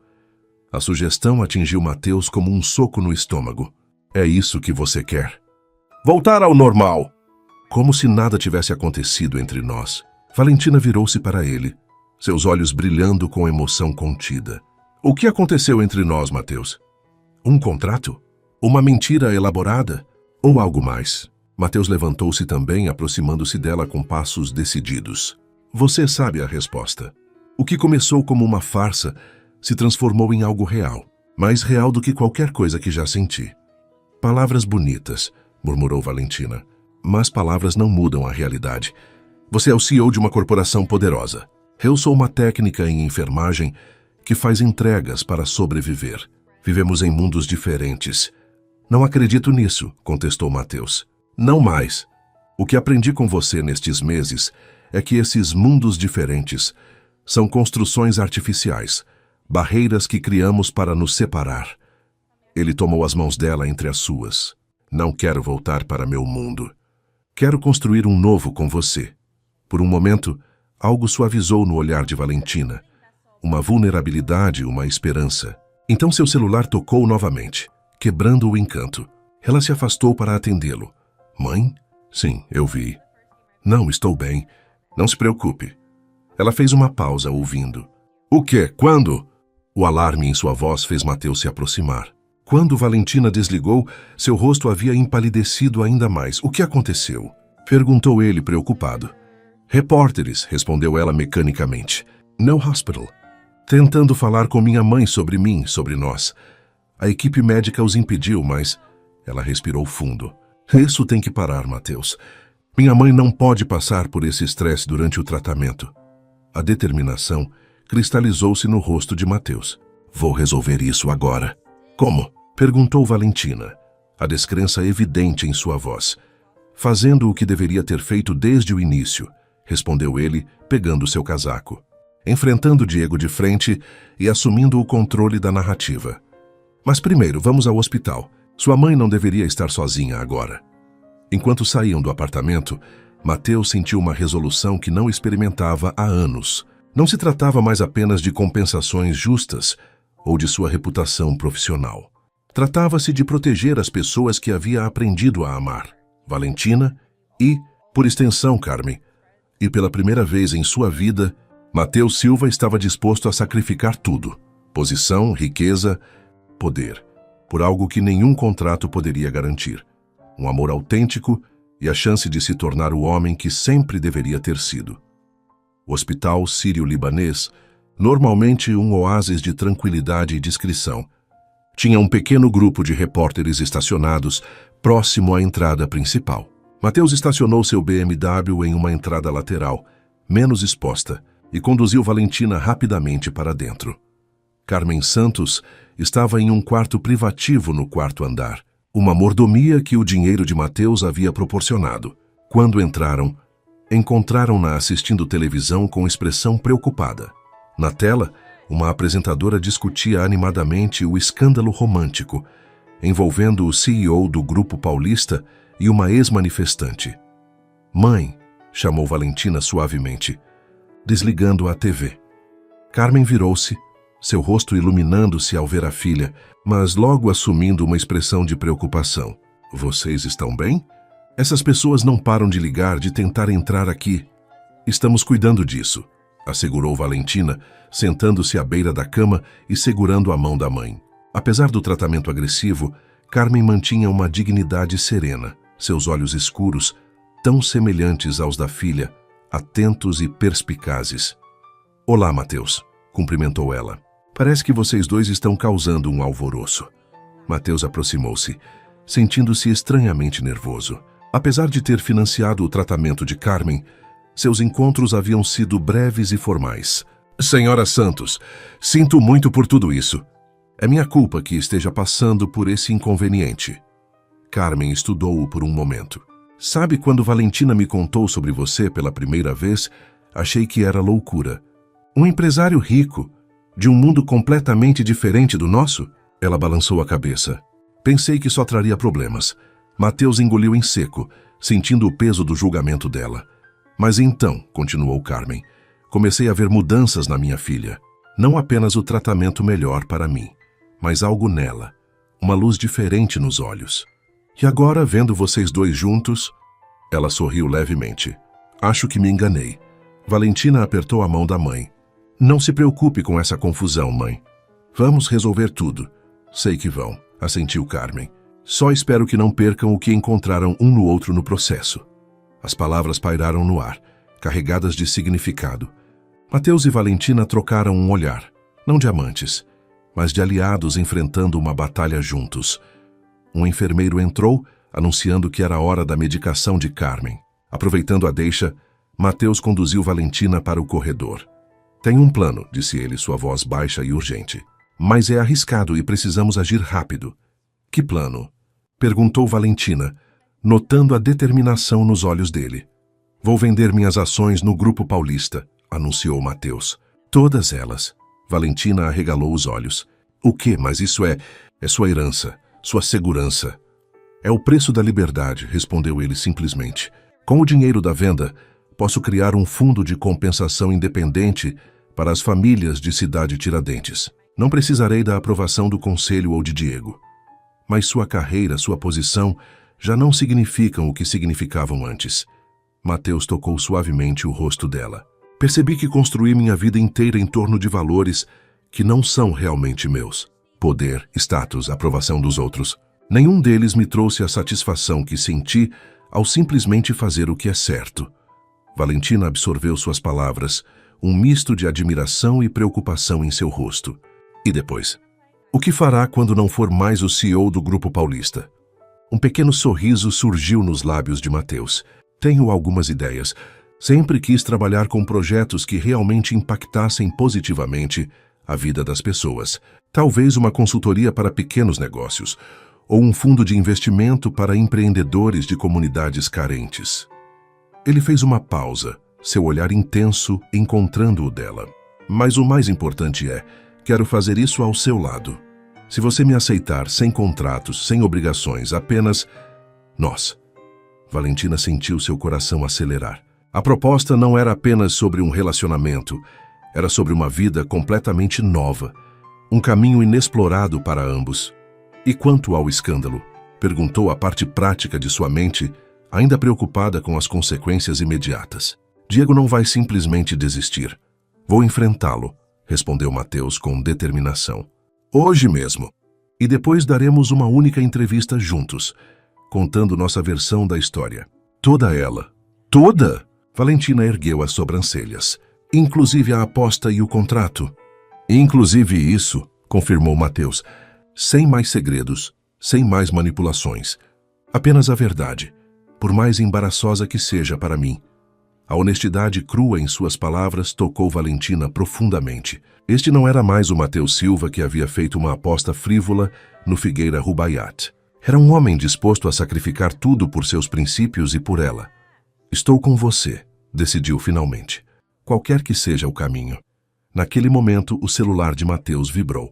A sugestão atingiu Mateus como um soco no estômago. É isso que você quer? Voltar ao normal! Como se nada tivesse acontecido entre nós. Valentina virou-se para ele, seus olhos brilhando com emoção contida. O que aconteceu entre nós, Mateus? Um contrato? Uma mentira elaborada? Ou algo mais? Mateus levantou-se também, aproximando-se dela com passos decididos. Você sabe a resposta. O que começou como uma farsa se transformou em algo real, mais real do que qualquer coisa que já senti. Palavras bonitas, murmurou Valentina. Mas palavras não mudam a realidade. Você é o CEO de uma corporação poderosa. Eu sou uma técnica em enfermagem que faz entregas para sobreviver. Vivemos em mundos diferentes. Não acredito nisso, contestou Mateus. Não mais. O que aprendi com você nestes meses é que esses mundos diferentes são construções artificiais, barreiras que criamos para nos separar. Ele tomou as mãos dela entre as suas. Não quero voltar para meu mundo. Quero construir um novo com você. Por um momento, algo suavizou no olhar de Valentina. Uma vulnerabilidade, uma esperança. Então seu celular tocou novamente, quebrando o encanto. Ela se afastou para atendê-lo. Mãe? Sim, eu vi. Não, estou bem. Não se preocupe. Ela fez uma pausa, ouvindo. O quê? Quando? O alarme em sua voz fez Mateus se aproximar. Quando Valentina desligou, seu rosto havia empalidecido ainda mais. O que aconteceu? Perguntou ele, preocupado. Repórteres, respondeu ela mecanicamente. No hospital. Tentando falar com minha mãe sobre mim, sobre nós. A equipe médica os impediu, mas... Ela respirou fundo. Isso tem que parar, Mateus. Minha mãe não pode passar por esse estresse durante o tratamento. A determinação cristalizou-se no rosto de Mateus. Vou resolver isso agora. Como? Perguntou Valentina, a descrença evidente em sua voz. Fazendo o que deveria ter feito desde o início, respondeu ele, pegando seu casaco. Enfrentando Diego de frente e assumindo o controle da narrativa. Mas primeiro, vamos ao hospital. Sua mãe não deveria estar sozinha agora. Enquanto saíam do apartamento, Mateus sentiu uma resolução que não experimentava há anos. Não se tratava mais apenas de compensações justas ou de sua reputação profissional. Tratava-se de proteger as pessoas que havia aprendido a amar, Valentina e, por extensão, Carmen. E pela primeira vez em sua vida, Mateus Silva estava disposto a sacrificar tudo: posição, riqueza, poder, por algo que nenhum contrato poderia garantir. Um amor autêntico e a chance de se tornar o homem que sempre deveria ter sido. O Hospital Sírio-Libanês, normalmente um oásis de tranquilidade e discrição, tinha um pequeno grupo de repórteres estacionados próximo à entrada principal. Mateus estacionou seu BMW em uma entrada lateral, menos exposta, e conduziu Valentina rapidamente para dentro. Carmen Santos estava em um quarto privativo no quarto andar, uma mordomia que o dinheiro de Mateus havia proporcionado. Quando entraram, encontraram-na assistindo televisão com expressão preocupada. Na tela, uma apresentadora discutia animadamente o escândalo romântico, envolvendo o CEO do Grupo Paulista e uma ex-manifestante. Mãe, chamou Valentina suavemente, desligando a TV. Carmen virou-se, seu rosto iluminando-se ao ver a filha, mas logo assumindo uma expressão de preocupação. Vocês estão bem? Essas pessoas não param de ligar, de tentar entrar aqui. Estamos cuidando disso, assegurou Valentina, sentando-se à beira da cama e segurando a mão da mãe. Apesar do tratamento agressivo, Carmen mantinha uma dignidade serena, seus olhos escuros, tão semelhantes aos da filha, atentos e perspicazes. Olá, Mateus, cumprimentou ela. Parece que vocês dois estão causando um alvoroço. Mateus aproximou-se, sentindo-se estranhamente nervoso. Apesar de ter financiado o tratamento de Carmen, seus encontros haviam sido breves e formais. Senhora Santos, sinto muito por tudo isso. É minha culpa que esteja passando por esse inconveniente. Carmen estudou-o por um momento. Sabe, quando Valentina me contou sobre você pela primeira vez, achei que era loucura. Um empresário rico, de um mundo completamente diferente do nosso? Ela balançou a cabeça. Pensei que só traria problemas. Mateus engoliu em seco, sentindo o peso do julgamento dela. Mas então, continuou Carmen, comecei a ver mudanças na minha filha. Não apenas o tratamento melhor para mim, mas algo nela, uma luz diferente nos olhos. E agora, vendo vocês dois juntos... Ela sorriu levemente. Acho que me enganei. Valentina apertou a mão da mãe. Não se preocupe com essa confusão, mãe. Vamos resolver tudo. Sei que vão, assentiu Carmen. Só espero que não percam o que encontraram um no outro no processo. As palavras pairaram no ar, carregadas de significado. Mateus e Valentina trocaram um olhar, não de amantes, mas de aliados enfrentando uma batalha juntos. Um enfermeiro entrou, anunciando que era hora da medicação de Carmen. Aproveitando a deixa, Mateus conduziu Valentina para o corredor. Tenho um plano, disse ele, sua voz baixa e urgente. Mas é arriscado e precisamos agir rápido. Que plano? Perguntou Valentina, notando a determinação nos olhos dele. Vou vender minhas ações no Grupo Paulista, anunciou Mateus. Todas elas. Valentina arregalou os olhos. O quê? Mas isso é sua herança, sua segurança. É o preço da liberdade, respondeu ele simplesmente. Com o dinheiro da venda, posso criar um fundo de compensação independente para as famílias de Cidade Tiradentes. Não precisarei da aprovação do conselho ou de Diego. Mas sua carreira, sua posição, já não significam o que significavam antes. Mateus tocou suavemente o rosto dela. Percebi que construí minha vida inteira em torno de valores que não são realmente meus. Poder, status, aprovação dos outros. Nenhum deles me trouxe a satisfação que senti ao simplesmente fazer o que é certo. Valentina absorveu suas palavras, um misto de admiração e preocupação em seu rosto. E depois? O que fará quando não for mais o CEO do Grupo Paulista? Um pequeno sorriso surgiu nos lábios de Mateus. Tenho algumas ideias. Sempre quis trabalhar com projetos que realmente impactassem positivamente a vida das pessoas. Talvez uma consultoria para pequenos negócios, ou um fundo de investimento para empreendedores de comunidades carentes. Ele fez uma pausa, seu olhar intenso encontrando o dela. Mas o mais importante é, quero fazer isso ao seu lado. Se você me aceitar sem contratos, sem obrigações, apenas nós. Valentina sentiu seu coração acelerar. A proposta não era apenas sobre um relacionamento, era sobre uma vida completamente nova, um caminho inexplorado para ambos. E quanto ao escândalo? Perguntou a parte prática de sua mente, ainda preocupada com as consequências imediatas. Diego não vai simplesmente desistir. Vou enfrentá-lo, respondeu Mateus com determinação. Hoje mesmo. E depois daremos uma única entrevista juntos, contando nossa versão da história. Toda ela. Toda? Valentina ergueu as sobrancelhas. Inclusive a aposta e o contrato. Inclusive isso, confirmou Mateus. Sem mais segredos, sem mais manipulações. Apenas a verdade, por mais embaraçosa que seja para mim. A honestidade crua em suas palavras tocou Valentina profundamente. Este não era mais o Mateus Silva que havia feito uma aposta frívola no Figueira Rubaiyat. Era um homem disposto a sacrificar tudo por seus princípios e por ela. Estou com você, decidiu finalmente. Qualquer que seja o caminho. Naquele momento, o celular de Mateus vibrou.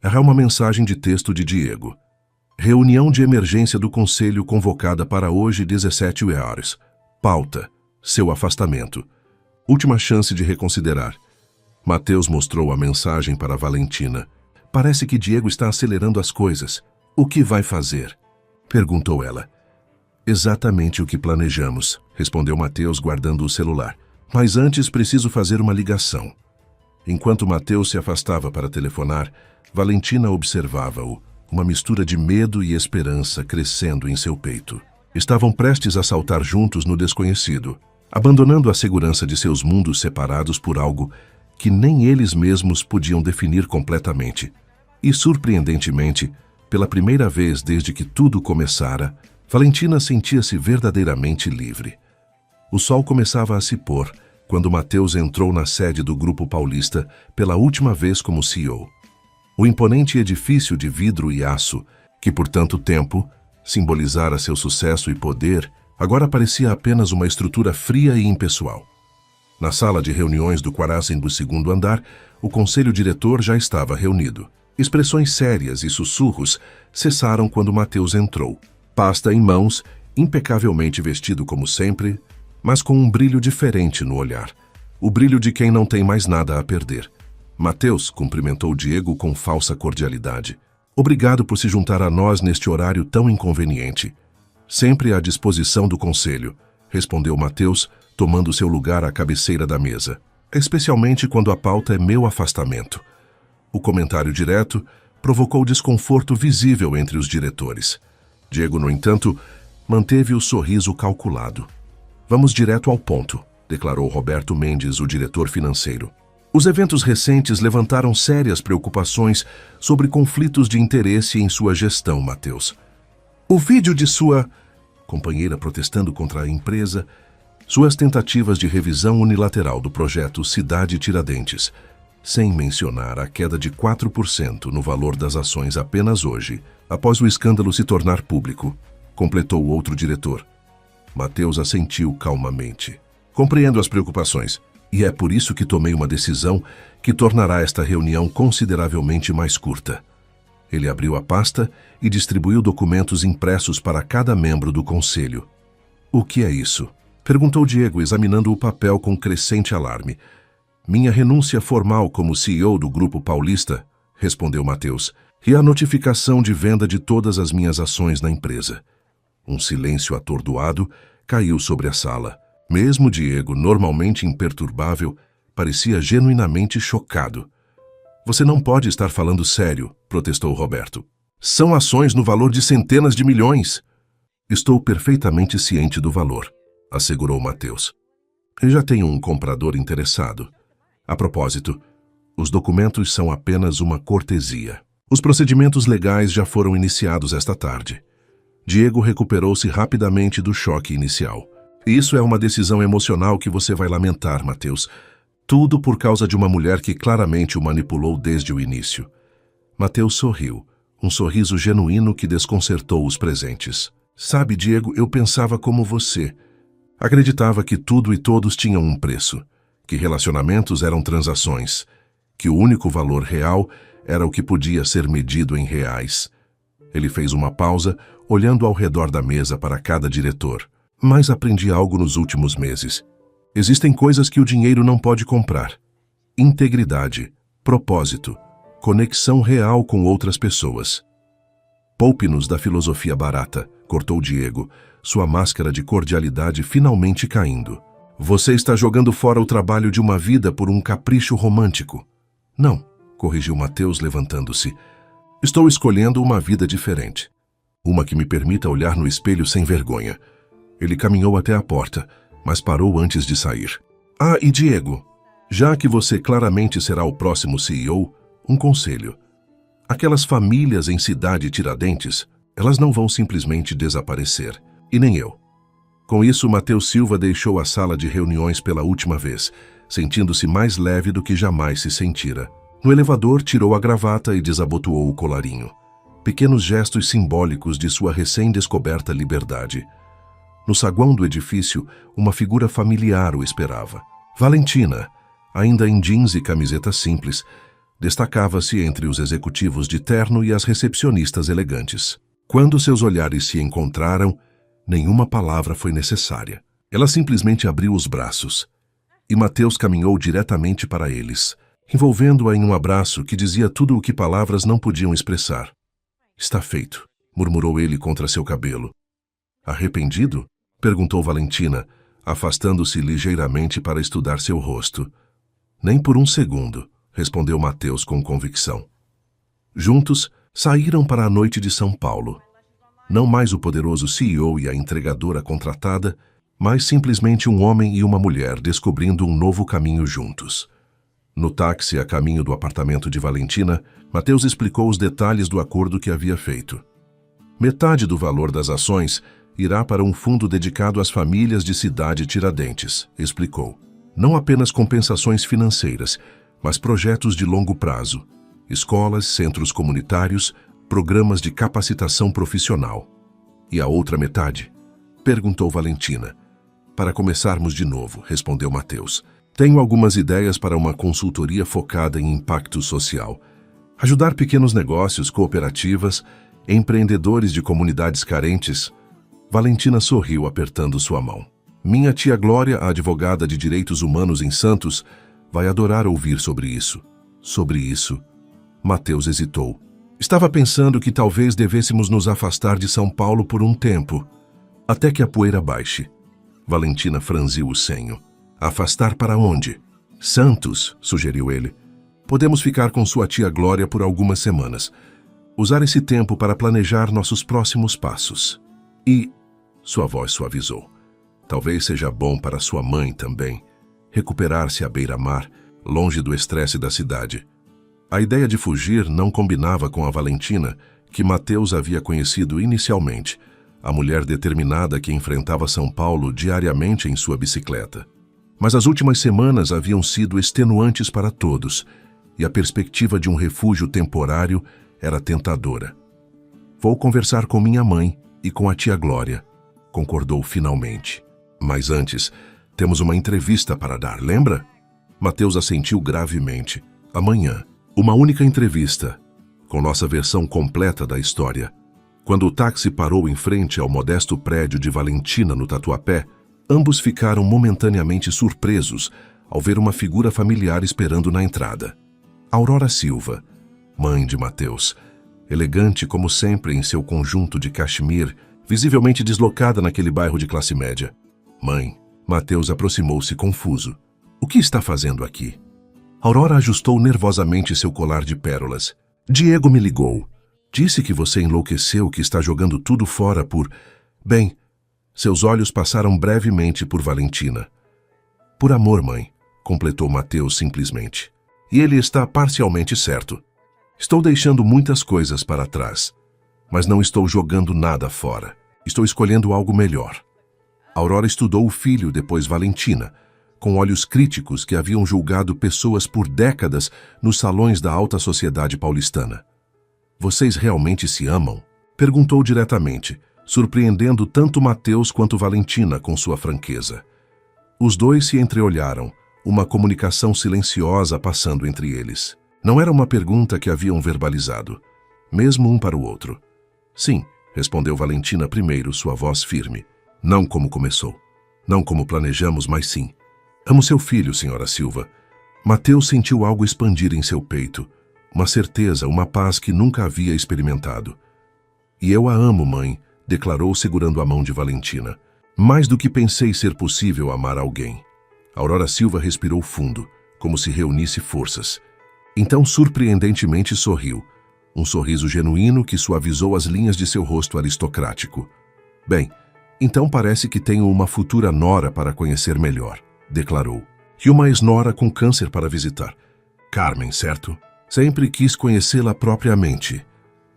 Era uma mensagem de texto de Diego. Reunião de emergência do Conselho convocada para hoje, 17 horas. Pauta: seu afastamento. Última chance de reconsiderar. Mateus mostrou a mensagem para Valentina. Parece que Diego está acelerando as coisas. O que vai fazer? Perguntou ela. Exatamente o que planejamos, respondeu Mateus guardando o celular. Mas antes preciso fazer uma ligação. Enquanto Mateus se afastava para telefonar, Valentina observava-o, uma mistura de medo e esperança crescendo em seu peito. Estavam prestes a saltar juntos no desconhecido, abandonando a segurança de seus mundos separados por algo que nem eles mesmos podiam definir completamente. E, surpreendentemente, pela primeira vez desde que tudo começara, Valentina sentia-se verdadeiramente livre. O sol começava a se pôr quando Mateus entrou na sede do Grupo Paulista pela última vez como CEO. O imponente edifício de vidro e aço, que por tanto tempo simbolizara seu sucesso e poder, agora parecia apenas uma estrutura fria e impessoal. Na sala de reuniões do Quarazem do segundo andar, o conselho diretor já estava reunido. Expressões sérias e sussurros cessaram quando Mateus entrou. Pasta em mãos, impecavelmente vestido como sempre, mas com um brilho diferente no olhar. O brilho de quem não tem mais nada a perder. Mateus cumprimentou Diego com falsa cordialidade. Obrigado por se juntar a nós neste horário tão inconveniente. Sempre à disposição do conselho, respondeu Mateus, tomando seu lugar à cabeceira da mesa. Especialmente quando a pauta é meu afastamento. O comentário direto provocou desconforto visível entre os diretores. Diego, no entanto, manteve o sorriso calculado. Vamos direto ao ponto, declarou Roberto Mendes, o diretor financeiro. Os eventos recentes levantaram sérias preocupações sobre conflitos de interesse em sua gestão, Mateus. O vídeo de sua companheira protestando contra a empresa, suas tentativas de revisão unilateral do projeto Cidade Tiradentes, sem mencionar a queda de 4% no valor das ações apenas hoje, após o escândalo se tornar público, completou o outro diretor. Mateus assentiu calmamente. Compreendo as preocupações, e é por isso que tomei uma decisão que tornará esta reunião consideravelmente mais curta. Ele abriu a pasta e distribuiu documentos impressos para cada membro do conselho. O que é isso? Perguntou Diego, examinando o papel com crescente alarme. Minha renúncia formal como CEO do Grupo Paulista, respondeu Mateus, e a notificação de venda de todas as minhas ações na empresa. Um silêncio atordoado caiu sobre a sala. Mesmo Diego, normalmente imperturbável, parecia genuinamente chocado. Você não pode estar falando sério, protestou Roberto. São ações no valor de centenas de milhões. Estou perfeitamente ciente do valor, assegurou Mateus. Eu já tenho um comprador interessado. A propósito, os documentos são apenas uma cortesia. Os procedimentos legais já foram iniciados esta tarde. Diego recuperou-se rapidamente do choque inicial. Isso é uma decisão emocional que você vai lamentar, Mateus. Tudo por causa de uma mulher que claramente o manipulou desde o início. Mateus sorriu, um sorriso genuíno que desconcertou os presentes. Sabe, Diego, eu pensava como você. Acreditava que tudo e todos tinham um preço, que relacionamentos eram transações, que o único valor real era o que podia ser medido em reais. Ele fez uma pausa, olhando ao redor da mesa para cada diretor. Mas aprendi algo nos últimos meses. Existem coisas que o dinheiro não pode comprar. Integridade, propósito, conexão real com outras pessoas. Poupe-nos da filosofia barata, cortou Diego, sua máscara de cordialidade finalmente caindo. Você está jogando fora o trabalho de uma vida por um capricho romântico. Não, corrigiu Mateus levantando-se. Estou escolhendo uma vida diferente. Uma que me permita olhar no espelho sem vergonha. Ele caminhou até a porta, mas parou antes de sair. Ah, e Diego, já que você claramente será o próximo CEO, um conselho. Aquelas famílias em Cidade Tiradentes, elas não vão simplesmente desaparecer. E nem eu. Com isso, Mateus Silva deixou a sala de reuniões pela última vez, sentindo-se mais leve do que jamais se sentira. No elevador, tirou a gravata e desabotoou o colarinho. Pequenos gestos simbólicos de sua recém-descoberta liberdade. No saguão do edifício, uma figura familiar o esperava. Valentina, ainda em jeans e camiseta simples, destacava-se entre os executivos de terno e as recepcionistas elegantes. Quando seus olhares se encontraram, nenhuma palavra foi necessária. Ela simplesmente abriu os braços, e Mateus caminhou diretamente para eles, envolvendo-a em um abraço que dizia tudo o que palavras não podiam expressar. Está feito, murmurou ele contra seu cabelo. Arrependido? Perguntou Valentina, afastando-se ligeiramente para estudar seu rosto. Nem por um segundo, respondeu Mateus com convicção. Juntos, saíram para a noite de São Paulo. Não mais o poderoso CEO e a entregadora contratada, mas simplesmente um homem e uma mulher descobrindo um novo caminho juntos. No táxi a caminho do apartamento de Valentina, Mateus explicou os detalhes do acordo que havia feito. Metade do valor das ações irá para um fundo dedicado às famílias de Cidade Tiradentes, explicou. Não apenas compensações financeiras, mas projetos de longo prazo, escolas, centros comunitários, programas de capacitação profissional. E a outra metade? Perguntou Valentina. Para começarmos de novo, respondeu Mateus. Tenho algumas ideias para uma consultoria focada em impacto social. Ajudar pequenos negócios, cooperativas, empreendedores de comunidades carentes. Valentina sorriu apertando sua mão. Minha tia Glória, a advogada de direitos humanos em Santos, vai adorar ouvir sobre isso. Sobre isso. Mateus hesitou. Estava pensando que talvez devêssemos nos afastar de São Paulo por um tempo, até que a poeira baixe. Valentina franziu o senho. Afastar para onde? Santos, sugeriu ele. Podemos ficar com sua tia Glória por algumas semanas. Usar esse tempo para planejar nossos próximos passos. E... Sua voz suavizou. Talvez seja bom para sua mãe também. Recuperar-se à beira-mar, longe do estresse da cidade. A ideia de fugir não combinava com a Valentina, que Mateus havia conhecido inicialmente, a mulher determinada que enfrentava São Paulo diariamente em sua bicicleta. Mas as últimas semanas haviam sido extenuantes para todos, e a perspectiva de um refúgio temporário era tentadora. Vou conversar com minha mãe e com a tia Glória, concordou finalmente. Mas antes, temos uma entrevista para dar, lembra? Mateus assentiu gravemente. Amanhã, uma única entrevista, com nossa versão completa da história. Quando o táxi parou em frente ao modesto prédio de Valentina no Tatuapé, ambos ficaram momentaneamente surpresos ao ver uma figura familiar esperando na entrada. Aurora Silva, mãe de Mateus, elegante como sempre em seu conjunto de cachemir, visivelmente deslocada naquele bairro de classe média. Mãe, Mateus aproximou-se confuso. O que está fazendo aqui? Aurora ajustou nervosamente seu colar de pérolas. Diego me ligou. Disse que você enlouqueceu, que está jogando tudo fora por... Bem, seus olhos passaram brevemente por Valentina. Por amor, mãe, completou Mateus simplesmente. E ele está parcialmente certo. Estou deixando muitas coisas para trás, mas não estou jogando nada fora. Estou escolhendo algo melhor. Aurora estudou o filho, depois Valentina, com olhos críticos que haviam julgado pessoas por décadas nos salões da alta sociedade paulistana. Vocês realmente se amam? Perguntou diretamente, surpreendendo tanto Mateus quanto Valentina com sua franqueza. Os dois se entreolharam, uma comunicação silenciosa passando entre eles. Não era uma pergunta que haviam verbalizado, mesmo um para o outro. Sim, respondeu Valentina primeiro, sua voz firme. Não como começou. Não como planejamos, mas sim. Amo seu filho, senhora Silva. Mateus sentiu algo expandir em seu peito. Uma certeza, uma paz que nunca havia experimentado. E eu a amo, mãe, declarou segurando a mão de Valentina. Mais do que pensei ser possível amar alguém. Aurora Silva respirou fundo, como se reunisse forças. Então, surpreendentemente, sorriu. Um sorriso genuíno que suavizou as linhas de seu rosto aristocrático. Bem, então parece que tenho uma futura nora para conhecer melhor, declarou. E uma ex-nora com câncer para visitar. Carmen, certo? Sempre quis conhecê-la propriamente.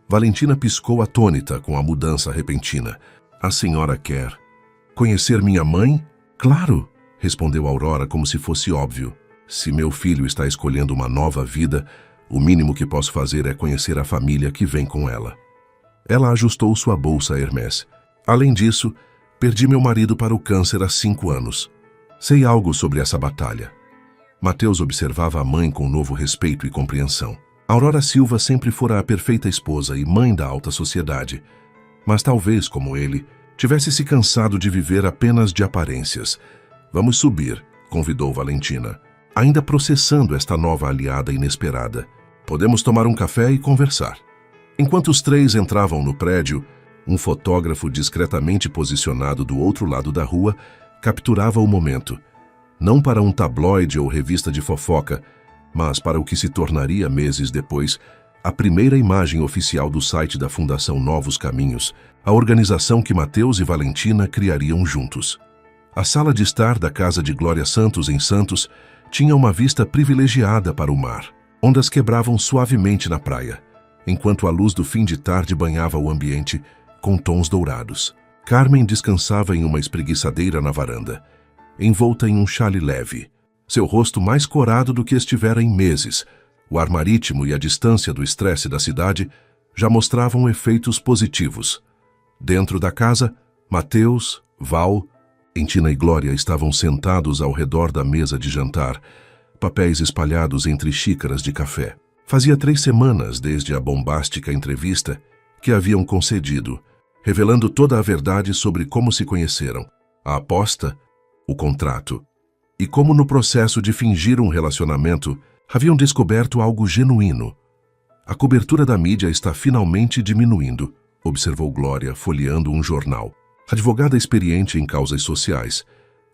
Valentina piscou atônita com a mudança repentina. A senhora quer conhecer minha mãe? Claro, respondeu Aurora como se fosse óbvio. Se meu filho está escolhendo uma nova vida, o mínimo que posso fazer é conhecer a família que vem com ela. Ela ajustou sua bolsa Hermès. Além disso, perdi meu marido para o câncer há 5 anos. Sei algo sobre essa batalha. Mateus observava a mãe com novo respeito e compreensão. Aurora Silva sempre fora a perfeita esposa e mãe da alta sociedade, mas talvez, como ele, tivesse se cansado de viver apenas de aparências. Vamos subir, convidou Valentina, ainda processando esta nova aliada inesperada. Podemos tomar um café e conversar. Enquanto os três entravam no prédio, um fotógrafo discretamente posicionado do outro lado da rua capturava o momento, não para um tabloide ou revista de fofoca, mas para o que se tornaria meses depois a primeira imagem oficial do site da Fundação Novos Caminhos, a organização que Mateus e Valentina criariam juntos. A sala de estar da casa de Glória Santos em Santos tinha uma vista privilegiada para o mar. Ondas quebravam suavemente na praia, enquanto a luz do fim de tarde banhava o ambiente com tons dourados. Carmen descansava em uma espreguiçadeira na varanda, envolta em um chale leve, seu rosto mais corado do que estivera em meses. O ar marítimo e a distância do estresse da cidade já mostravam efeitos positivos. Dentro da casa, Mateus, Val, Entina e Glória estavam sentados ao redor da mesa de jantar, papéis espalhados entre xícaras de café. Fazia 3 semanas desde a bombástica entrevista que haviam concedido, revelando toda a verdade sobre como se conheceram, a aposta, o contrato, e como no processo de fingir um relacionamento haviam descoberto algo genuíno. A cobertura da mídia está finalmente diminuindo, observou Glória, folheando um jornal. Advogada experiente em causas sociais,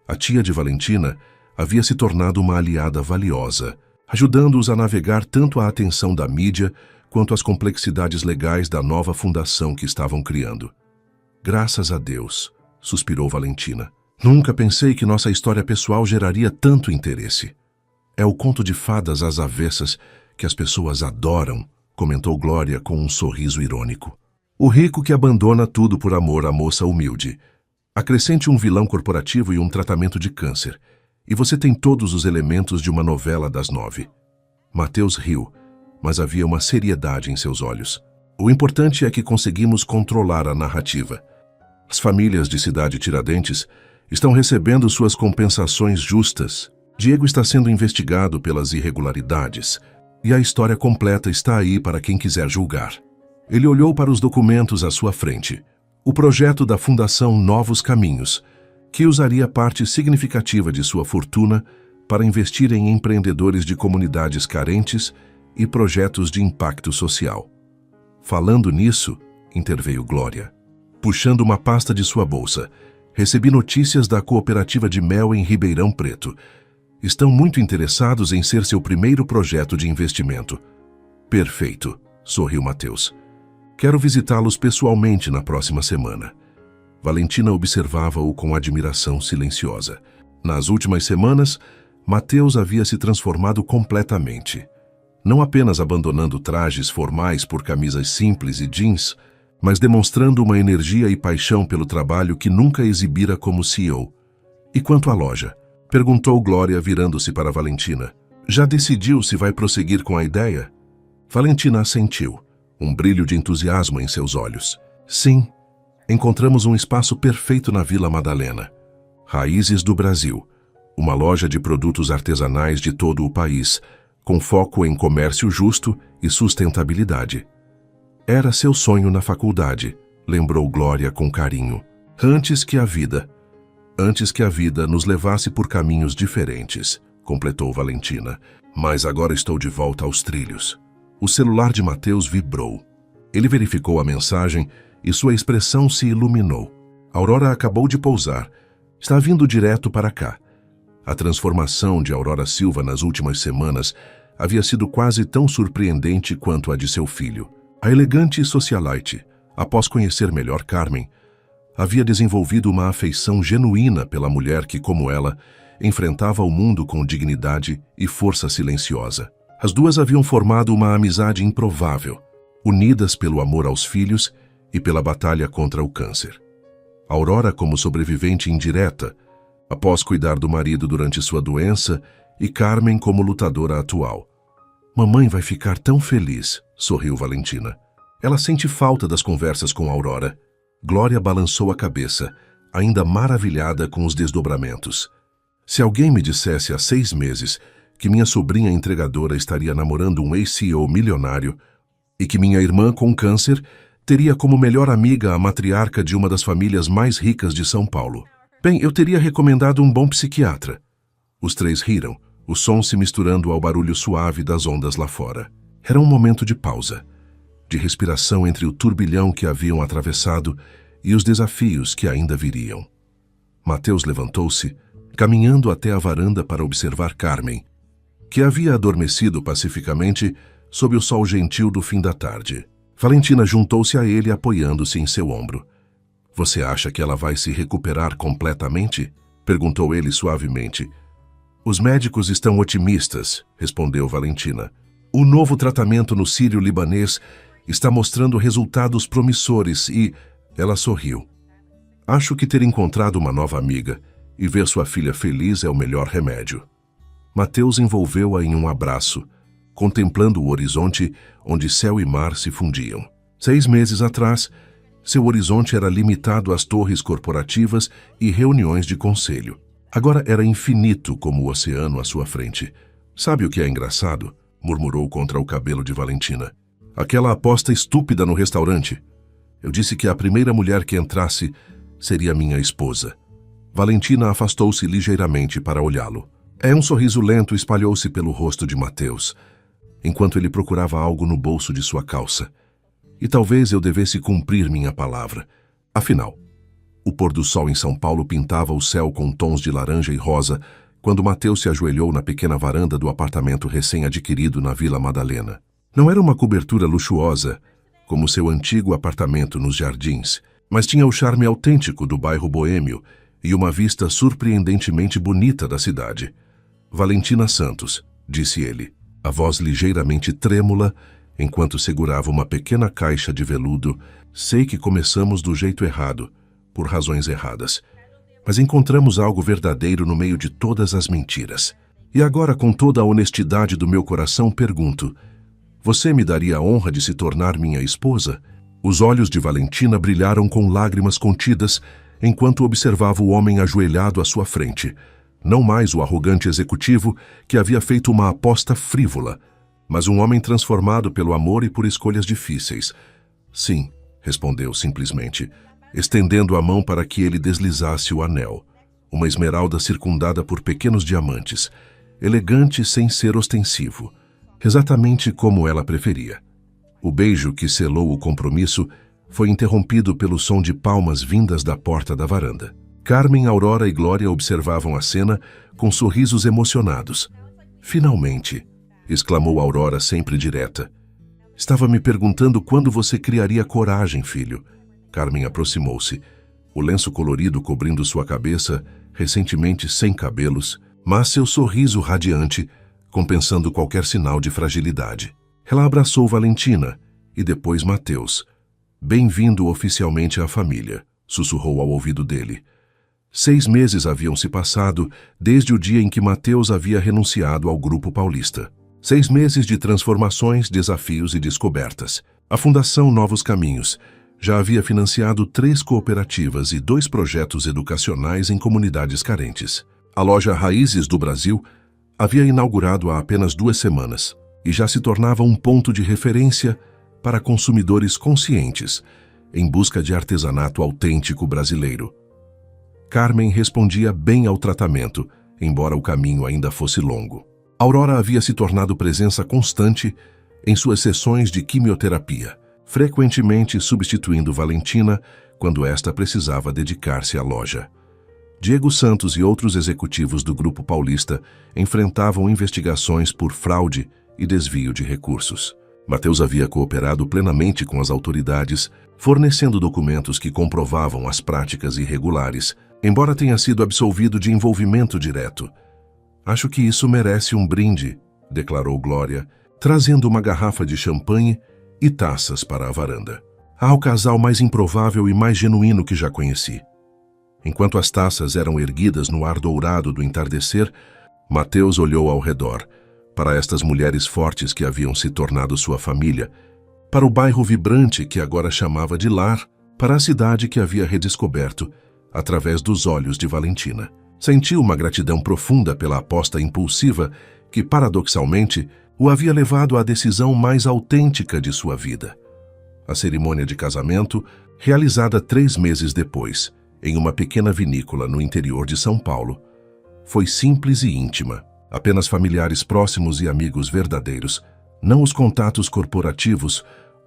a tia de Valentina havia se tornado uma aliada valiosa, ajudando-os a navegar tanto a atenção da mídia quanto as complexidades legais da nova fundação que estavam criando. Graças a Deus, suspirou Valentina. Nunca pensei que nossa história pessoal geraria tanto interesse. É o conto de fadas às avessas que as pessoas adoram, comentou Glória com um sorriso irônico. O rico que abandona tudo por amor à moça humilde. Acrescente um vilão corporativo e um tratamento de câncer, e você tem todos os elementos de uma novela das 9. Mateus riu, mas havia uma seriedade em seus olhos. O importante é que conseguimos controlar a narrativa. As famílias de Cidade Tiradentes estão recebendo suas compensações justas. Diego está sendo investigado pelas irregularidades, e a história completa está aí para quem quiser julgar. Ele olhou para os documentos à sua frente. O projeto da Fundação Novos Caminhos, que usaria parte significativa de sua fortuna para investir em empreendedores de comunidades carentes e projetos de impacto social. Falando nisso, interveio Glória. Puxando uma pasta de sua bolsa, recebi notícias da cooperativa de mel em Ribeirão Preto. Estão muito interessados em ser seu primeiro projeto de investimento. Perfeito, sorriu Mateus. Quero visitá-los pessoalmente na próxima semana. Valentina observava-o com admiração silenciosa. Nas últimas semanas, Mateus havia se transformado completamente. Não apenas abandonando trajes formais por camisas simples e jeans, mas demonstrando uma energia e paixão pelo trabalho que nunca exibira como CEO. E quanto à loja? Perguntou Glória virando-se para Valentina. Já decidiu se vai prosseguir com a ideia? Valentina assentiu, um brilho de entusiasmo em seus olhos. Sim, encontramos um espaço perfeito na Vila Madalena. Raízes do Brasil, uma loja de produtos artesanais de todo o país, com foco em comércio justo e sustentabilidade. Era seu sonho na faculdade, lembrou Glória com carinho. Antes que a vida nos levasse por caminhos diferentes, completou Valentina. Mas agora estou de volta aos trilhos. O celular de Mateus vibrou. Ele verificou a mensagem e sua expressão se iluminou. Aurora acabou de pousar. Está vindo direto para cá. A transformação de Aurora Silva nas últimas semanas havia sido quase tão surpreendente quanto a de seu filho. A elegante socialite, após conhecer melhor Carmen, havia desenvolvido uma afeição genuína pela mulher que, como ela, enfrentava o mundo com dignidade e força silenciosa. As duas haviam formado uma amizade improvável, unidas pelo amor aos filhos e pela batalha contra o câncer. Aurora como sobrevivente indireta, após cuidar do marido durante sua doença, e Carmen como lutadora atual. Mamãe vai ficar tão feliz, sorriu Valentina. Ela sente falta das conversas com Aurora. Glória balançou a cabeça, ainda maravilhada com os desdobramentos. Se alguém me dissesse há 6 meses que minha sobrinha entregadora estaria namorando um ex-CEO milionário e que minha irmã com câncer teria como melhor amiga a matriarca de uma das famílias mais ricas de São Paulo, bem, eu teria recomendado um bom psiquiatra. Os três riram, o som se misturando ao barulho suave das ondas lá fora. Era um momento de pausa, de respiração entre o turbilhão que haviam atravessado e os desafios que ainda viriam. Mateus levantou-se, caminhando até a varanda para observar Carmen, que havia adormecido pacificamente sob o sol gentil do fim da tarde. Valentina juntou-se a ele apoiando-se em seu ombro. Você acha que ela vai se recuperar completamente? Perguntou ele suavemente. Os médicos estão otimistas, respondeu Valentina. O novo tratamento no Sírio-Libanês está mostrando resultados promissores e... Ela sorriu. Acho que ter encontrado uma nova amiga e ver sua filha feliz é o melhor remédio. Mateus envolveu-a em um abraço, contemplando o horizonte onde céu e mar se fundiam. 6 meses atrás, seu horizonte era limitado às torres corporativas e reuniões de conselho. Agora era infinito como o oceano à sua frente. Sabe o que é engraçado? Murmurou contra o cabelo de Valentina. Aquela aposta estúpida no restaurante. Eu disse que a primeira mulher que entrasse seria minha esposa. Valentina afastou-se ligeiramente para olhá-lo. Um sorriso lento espalhou-se pelo rosto de Mateus, enquanto ele procurava algo no bolso de sua calça. E talvez eu devesse cumprir minha palavra. Afinal, o pôr do sol em São Paulo pintava o céu com tons de laranja e rosa quando Mateus se ajoelhou na pequena varanda do apartamento recém-adquirido na Vila Madalena. Não era uma cobertura luxuosa, como seu antigo apartamento nos Jardins, mas tinha o charme autêntico do bairro boêmio e uma vista surpreendentemente bonita da cidade. Valentina Santos, disse ele, a voz ligeiramente trêmula, enquanto segurava uma pequena caixa de veludo. Sei que começamos do jeito errado, por razões erradas. Mas encontramos algo verdadeiro no meio de todas as mentiras. E agora, com toda a honestidade do meu coração, pergunto: você me daria a honra de se tornar minha esposa? Os olhos de Valentina brilharam com lágrimas contidas enquanto observava o homem ajoelhado à sua frente. Não mais o arrogante executivo que havia feito uma aposta frívola, mas um homem transformado pelo amor e por escolhas difíceis. Sim, respondeu simplesmente, estendendo a mão para que ele deslizasse o anel. Uma esmeralda circundada por pequenos diamantes, elegante sem ser ostensivo, exatamente como ela preferia. O beijo que selou o compromisso foi interrompido pelo som de palmas vindas da porta da varanda. Carmen, Aurora e Glória observavam a cena com sorrisos emocionados. Finalmente, exclamou Aurora sempre direta. Estava me perguntando quando você criaria coragem, filho. Carmen aproximou-se, o lenço colorido cobrindo sua cabeça, recentemente sem cabelos, mas seu sorriso radiante, compensando qualquer sinal de fragilidade. Ela abraçou Valentina e depois Mateus. Bem-vindo oficialmente à família, sussurrou ao ouvido dele. 6 meses haviam se passado desde o dia em que Mateus havia renunciado ao Grupo Paulista. 6 meses de transformações, desafios e descobertas. A Fundação Novos Caminhos já havia financiado 3 cooperativas e 2 projetos educacionais em comunidades carentes. A loja Raízes do Brasil havia inaugurado há apenas 2 semanas e já se tornava um ponto de referência para consumidores conscientes em busca de artesanato autêntico brasileiro. Carmen respondia bem ao tratamento, embora o caminho ainda fosse longo. Aurora havia se tornado presença constante em suas sessões de quimioterapia, frequentemente substituindo Valentina quando esta precisava dedicar-se à loja. Diego Santos e outros executivos do Grupo Paulista enfrentavam investigações por fraude e desvio de recursos. Mateus havia cooperado plenamente com as autoridades, fornecendo documentos que comprovavam as práticas irregulares, embora tenha sido absolvido de envolvimento direto. Acho que isso merece um brinde, declarou Glória, trazendo uma garrafa de champanhe e taças para a varanda. Ao casal mais improvável e mais genuíno que já conheci. Enquanto as taças eram erguidas no ar dourado do entardecer, Mateus olhou ao redor, para estas mulheres fortes que haviam se tornado sua família, para o bairro vibrante que agora chamava de lar, para a cidade que havia redescoberto através dos olhos de Valentina. Sentiu uma gratidão profunda pela aposta impulsiva que, paradoxalmente, o havia levado à decisão mais autêntica de sua vida. A cerimônia de casamento, realizada 3 meses depois, em uma pequena vinícola no interior de São Paulo, foi simples e íntima. Apenas familiares próximos e amigos verdadeiros, não os contatos corporativos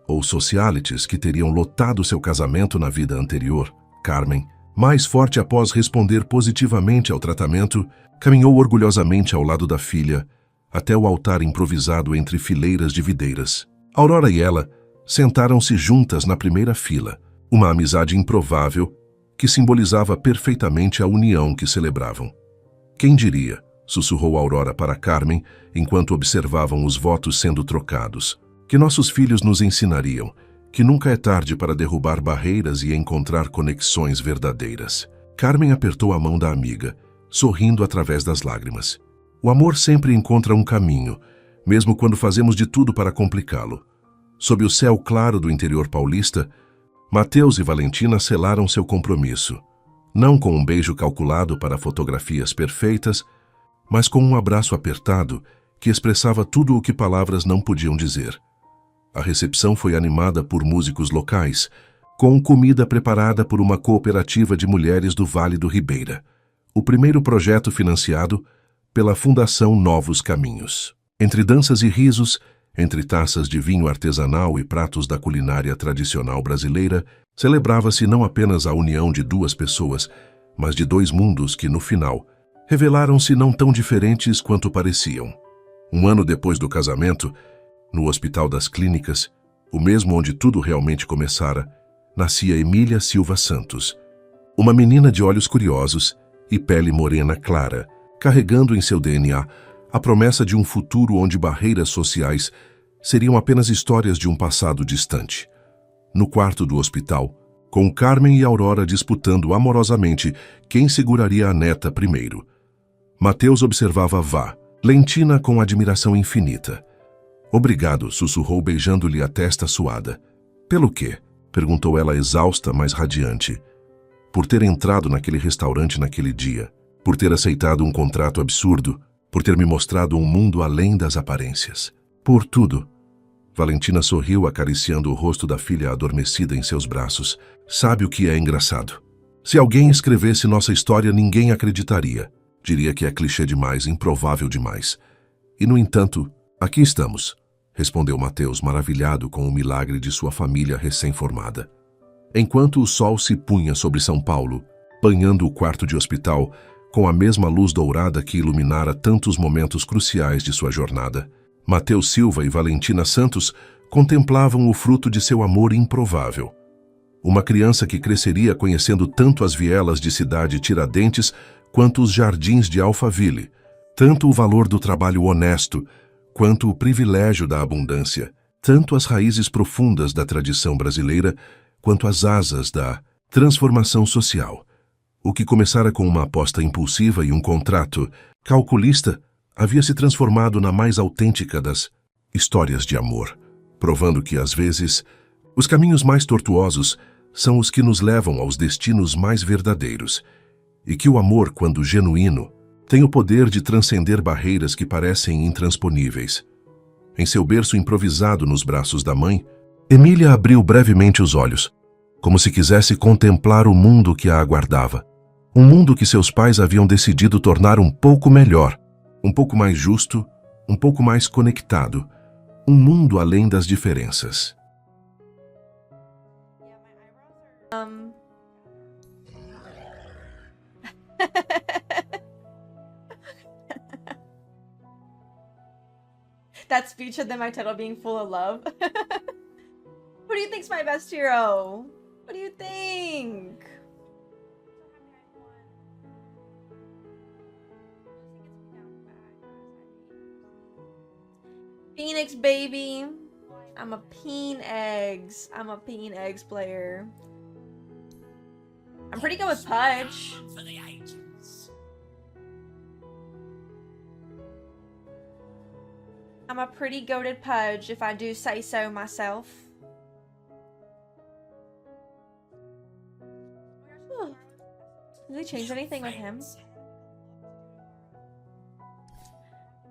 ou socialites que teriam lotado seu casamento na vida anterior. Carmen, mais forte após responder positivamente ao tratamento, caminhou orgulhosamente ao lado da filha, até o altar improvisado entre fileiras de videiras. Aurora e ela sentaram-se juntas na primeira fila, uma amizade improvável que simbolizava perfeitamente a união que celebravam. Quem diria? Sussurrou Aurora para Carmen, enquanto observavam os votos sendo trocados. Que nossos filhos nos ensinariam que nunca é tarde para derrubar barreiras e encontrar conexões verdadeiras. Carmen apertou a mão da amiga, sorrindo através das lágrimas. O amor sempre encontra um caminho, mesmo quando fazemos de tudo para complicá-lo. Sob o céu claro do interior paulista, Mateus e Valentina selaram seu compromisso, não com um beijo calculado para fotografias perfeitas, mas com um abraço apertado que expressava tudo o que palavras não podiam dizer. A recepção foi animada por músicos locais, com comida preparada por uma cooperativa de mulheres do Vale do Ribeira, o primeiro projeto financiado pela Fundação Novos Caminhos. Entre danças e risos, entre taças de vinho artesanal e pratos da culinária tradicional brasileira, celebrava-se não apenas a união de 2 pessoas, mas de 2 mundos que, no final, revelaram-se não tão diferentes quanto pareciam. 1 ano depois do casamento, no Hospital das Clínicas, o mesmo onde tudo realmente começara, nascia Emília Silva Santos, uma menina de olhos curiosos e pele morena clara, carregando em seu DNA a promessa de um futuro onde barreiras sociais seriam apenas histórias de um passado distante. No quarto do hospital, com Carmen e Aurora disputando amorosamente quem seguraria a neta primeiro. Mateus observava Valentina com admiração infinita. Obrigado, sussurrou beijando-lhe a testa suada. Pelo quê? Perguntou ela exausta, mas radiante. Por ter entrado naquele restaurante naquele dia, por ter aceitado um contrato absurdo, por ter me mostrado um mundo além das aparências. Por tudo. Valentina sorriu acariciando o rosto da filha adormecida em seus braços. Sabe o que é engraçado? Se alguém escrevesse nossa história, ninguém acreditaria. Diria que é clichê demais, improvável demais. E, no entanto, aqui estamos, respondeu Mateus, maravilhado com o milagre de sua família recém-formada. Enquanto o sol se punha sobre São Paulo, banhando o quarto de hospital, com a mesma luz dourada que iluminara tantos momentos cruciais de sua jornada, Mateus Silva e Valentina Santos contemplavam o fruto de seu amor improvável. Uma criança que cresceria conhecendo tanto as vielas de cidade Tiradentes quanto os jardins de Alphaville, tanto o valor do trabalho honesto quanto o privilégio da abundância, tanto as raízes profundas da tradição brasileira quanto as asas da transformação social. O que começara com uma aposta impulsiva e um contrato calculista havia se transformado na mais autêntica das histórias de amor, provando que, às vezes, os caminhos mais tortuosos são os que nos levam aos destinos mais verdadeiros, e que o amor, quando genuíno, tem o poder de transcender barreiras que parecem intransponíveis. Em seu berço improvisado nos braços da mãe, Emília abriu brevemente os olhos, como se quisesse contemplar o mundo que a aguardava. Um mundo que seus pais haviam decidido tornar um pouco melhor, um pouco mais justo, um pouco mais conectado. Um mundo além das diferenças. That speech and then my title being full of love. Who do you think's my best hero? What do you think? Phoenix, baby. I'm a Peen Eggs. I'm a Peen Eggs player. I'm pretty good with Pudge. I'm a pretty goated Pudge, if I do say so myself. Did they change anything with him?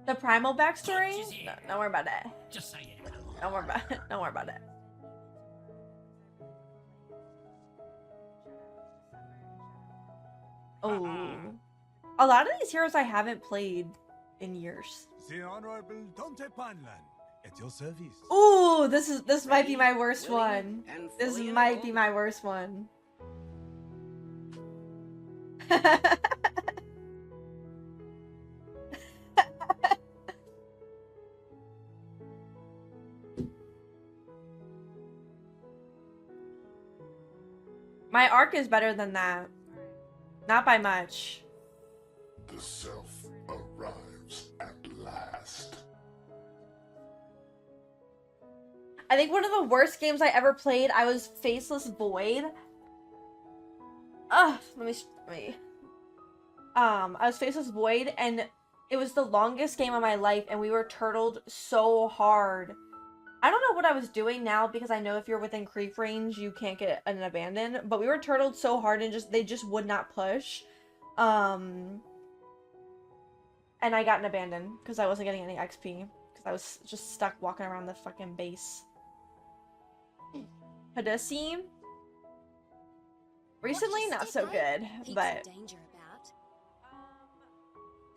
The Primal backstory? No, don't worry about that. Just say it. Don't worry about it. Don't worry about it. Oh. A lot of these heroes I haven't played in years. The Honorable Dante Panlan at your service. Ooh, this might be my worst one. This might be my worst one. My arc is better than that. Not by much. The self arrives at last. I think one of the worst games I ever played, I was Faceless Void. Ugh, I was Faceless Void, and it was the longest game of my life, and we were turtled so hard. I don't know what I was doing now, because I know if you're within creep range, you can't get an abandon, but we were turtled so hard, and they just would not push. And I got an abandon, because I wasn't getting any XP, because I was just stuck walking around the fucking base. Hadessi? Recently, not so good, but...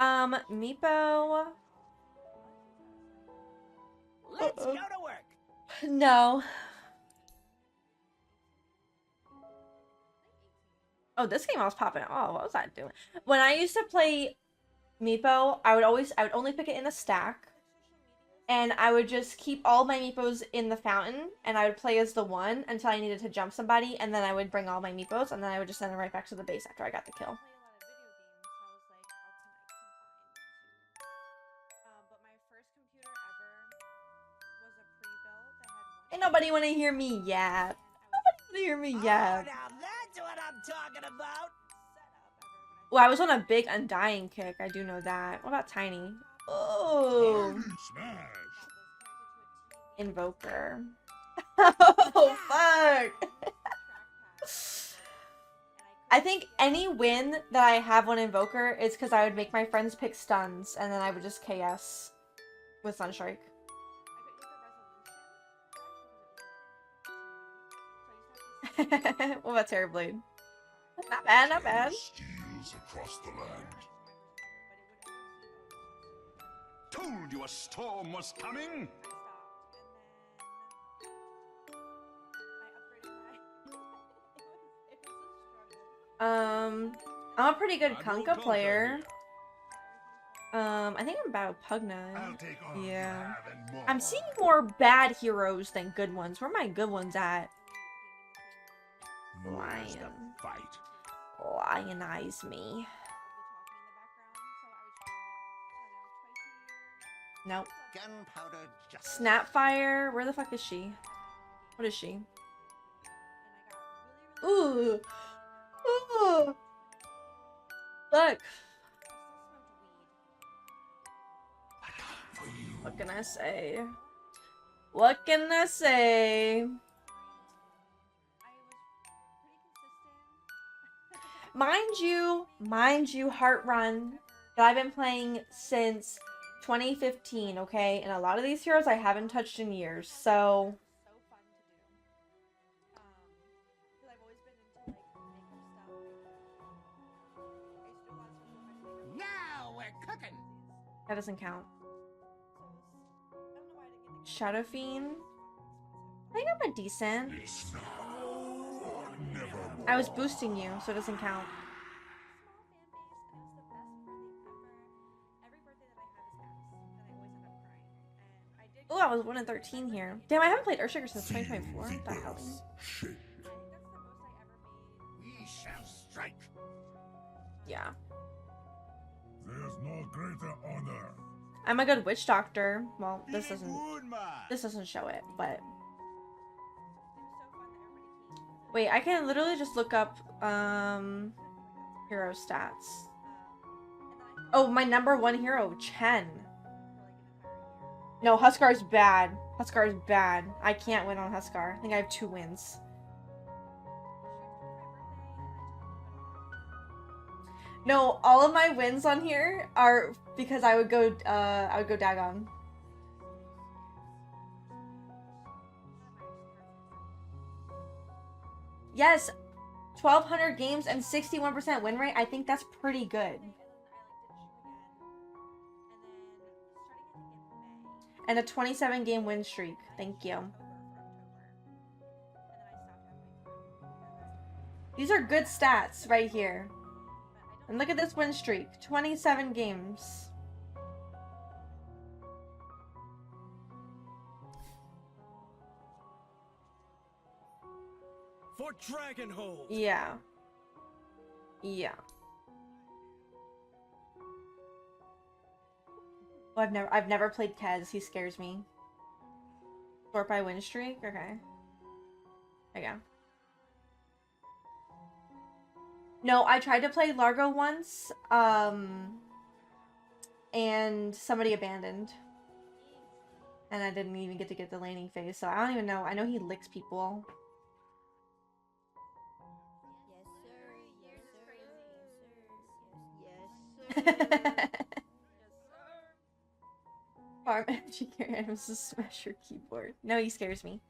Meepo... Let's go to work. No. Oh, this game I was popping. Oh, what was I doing? When I used to play Meepo, I would only pick it in a stack. And I would just keep all my Meepos in the fountain, and I would play as the one until I needed to jump somebody, and then I would bring all my Meepos, and then I would just send them right back to the base after I got the kill. But my first computer ever was a Ain't nobody wanna hear me yap. Nobody wanna hear me Oh, yap. now that's what I'm talking about. Well, I was on a big Undying kick. I do know that. What about Tiny? Oh, Smash! Invoker. Oh, fuck. I think any win that I have on Invoker is because I would make my friends pick stuns, and then I would just KS with Sunstrike. What about Terrorblade? Not bad, not bad. Steals across the land. Told you a storm was coming. I'm a pretty good I will Kunkka conquer player. you. I think I'm about I'll Pugna. take all you Yeah. have and more. I'm seeing more bad heroes than good ones. Where are my good ones at? Where's the Lion. fight? Lionize me. Nope. Gunpowder just. Snapfire. Where the fuck is she? What is she? Ooh. Ooh. Look. What can I say? What can I say? Mind you, Heart Run that I've been playing since 2015, okay? And a lot of these heroes I haven't touched in years, so Now we're cooking. that doesn't count. Shadow Fiend. I think I'm a decent. It's now or never. I was boosting you, so it doesn't count. Oh, I was 1 in 13 here. Damn, I haven't played Earthshaker since 2024. What the hell? Shake. We shall strike. Yeah. There's no greater honor. I'm a good witch doctor. Well, this Be doesn't good, man. this doesn't show it, but wait, I can literally just look up hero stats. Oh, my #1 hero, Chen. No, Huskar's bad. Huskar's bad. I can't win on Huskar. I think I have 2 wins. No, all of my wins on here are because I would go Dagon. Yes, 1,200 games and 61% win rate. I think that's pretty good. And a 27 game win streak. Thank you. These are good stats right here. And look at this win streak. 27 games. For Dragonhold. Yeah. Yeah. Well, I've never played Kez. He scares me. Sort by win streak? Okay. There you go. No, I tried to play Largo once, and somebody abandoned. And I didn't even get to get the laning phase, so I don't even know. I know he licks people. Farm energy carry items to smash your keyboard. No, he scares me.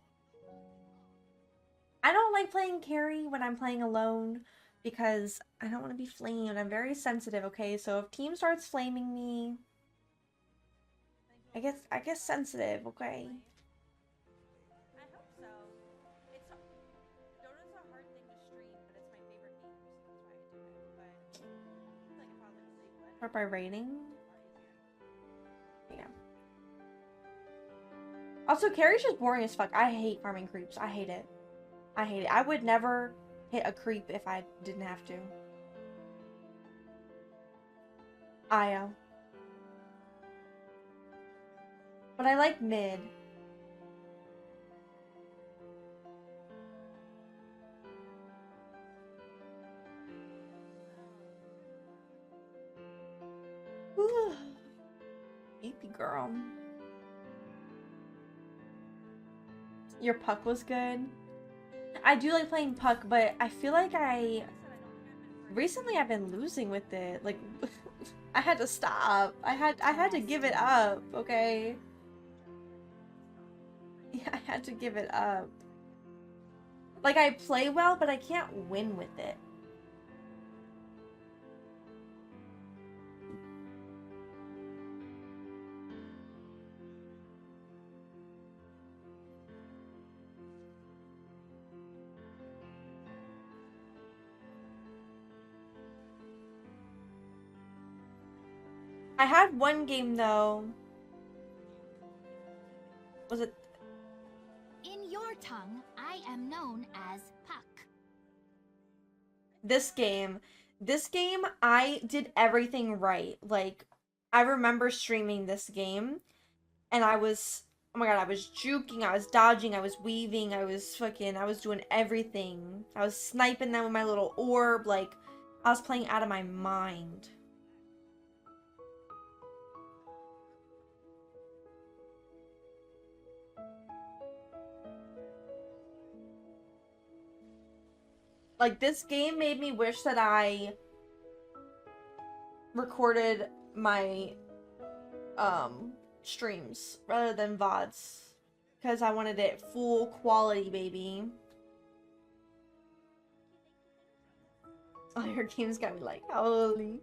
I don't like playing carry when I'm playing alone because I don't want to be flamed. I'm very sensitive, okay? So if team starts flaming me, I guess sensitive, okay? I hope so. It's Dota's a hard thing to stream, but it's my favorite game, so that's why I do it. But I feel like if I was like really good. Or by rating? Yeah. Also, carry's just boring as fuck. I hate farming creeps. I hate it. I hate it. I would never hit a creep if I didn't have to. Io. But I like mid. sleepy girl. Your Puck was good. I do like playing Puck, but I feel like recently I've been losing with it. Like I had to stop. I had to give it up, okay? Yeah, I had to give it up. Like I play well, but I can't win with it. I had one game though. Was it? In your tongue, I am known as Puck. This game, I did everything right. Like, I remember streaming this game, and I was, oh my god, I was juking, I was dodging, I was weaving, I was doing everything. I was sniping them with my little orb, like, I was playing out of my mind. Like, this game made me wish that I recorded my, streams rather than VODs. Because I wanted it full quality, baby. Oh, your games got me like, holy.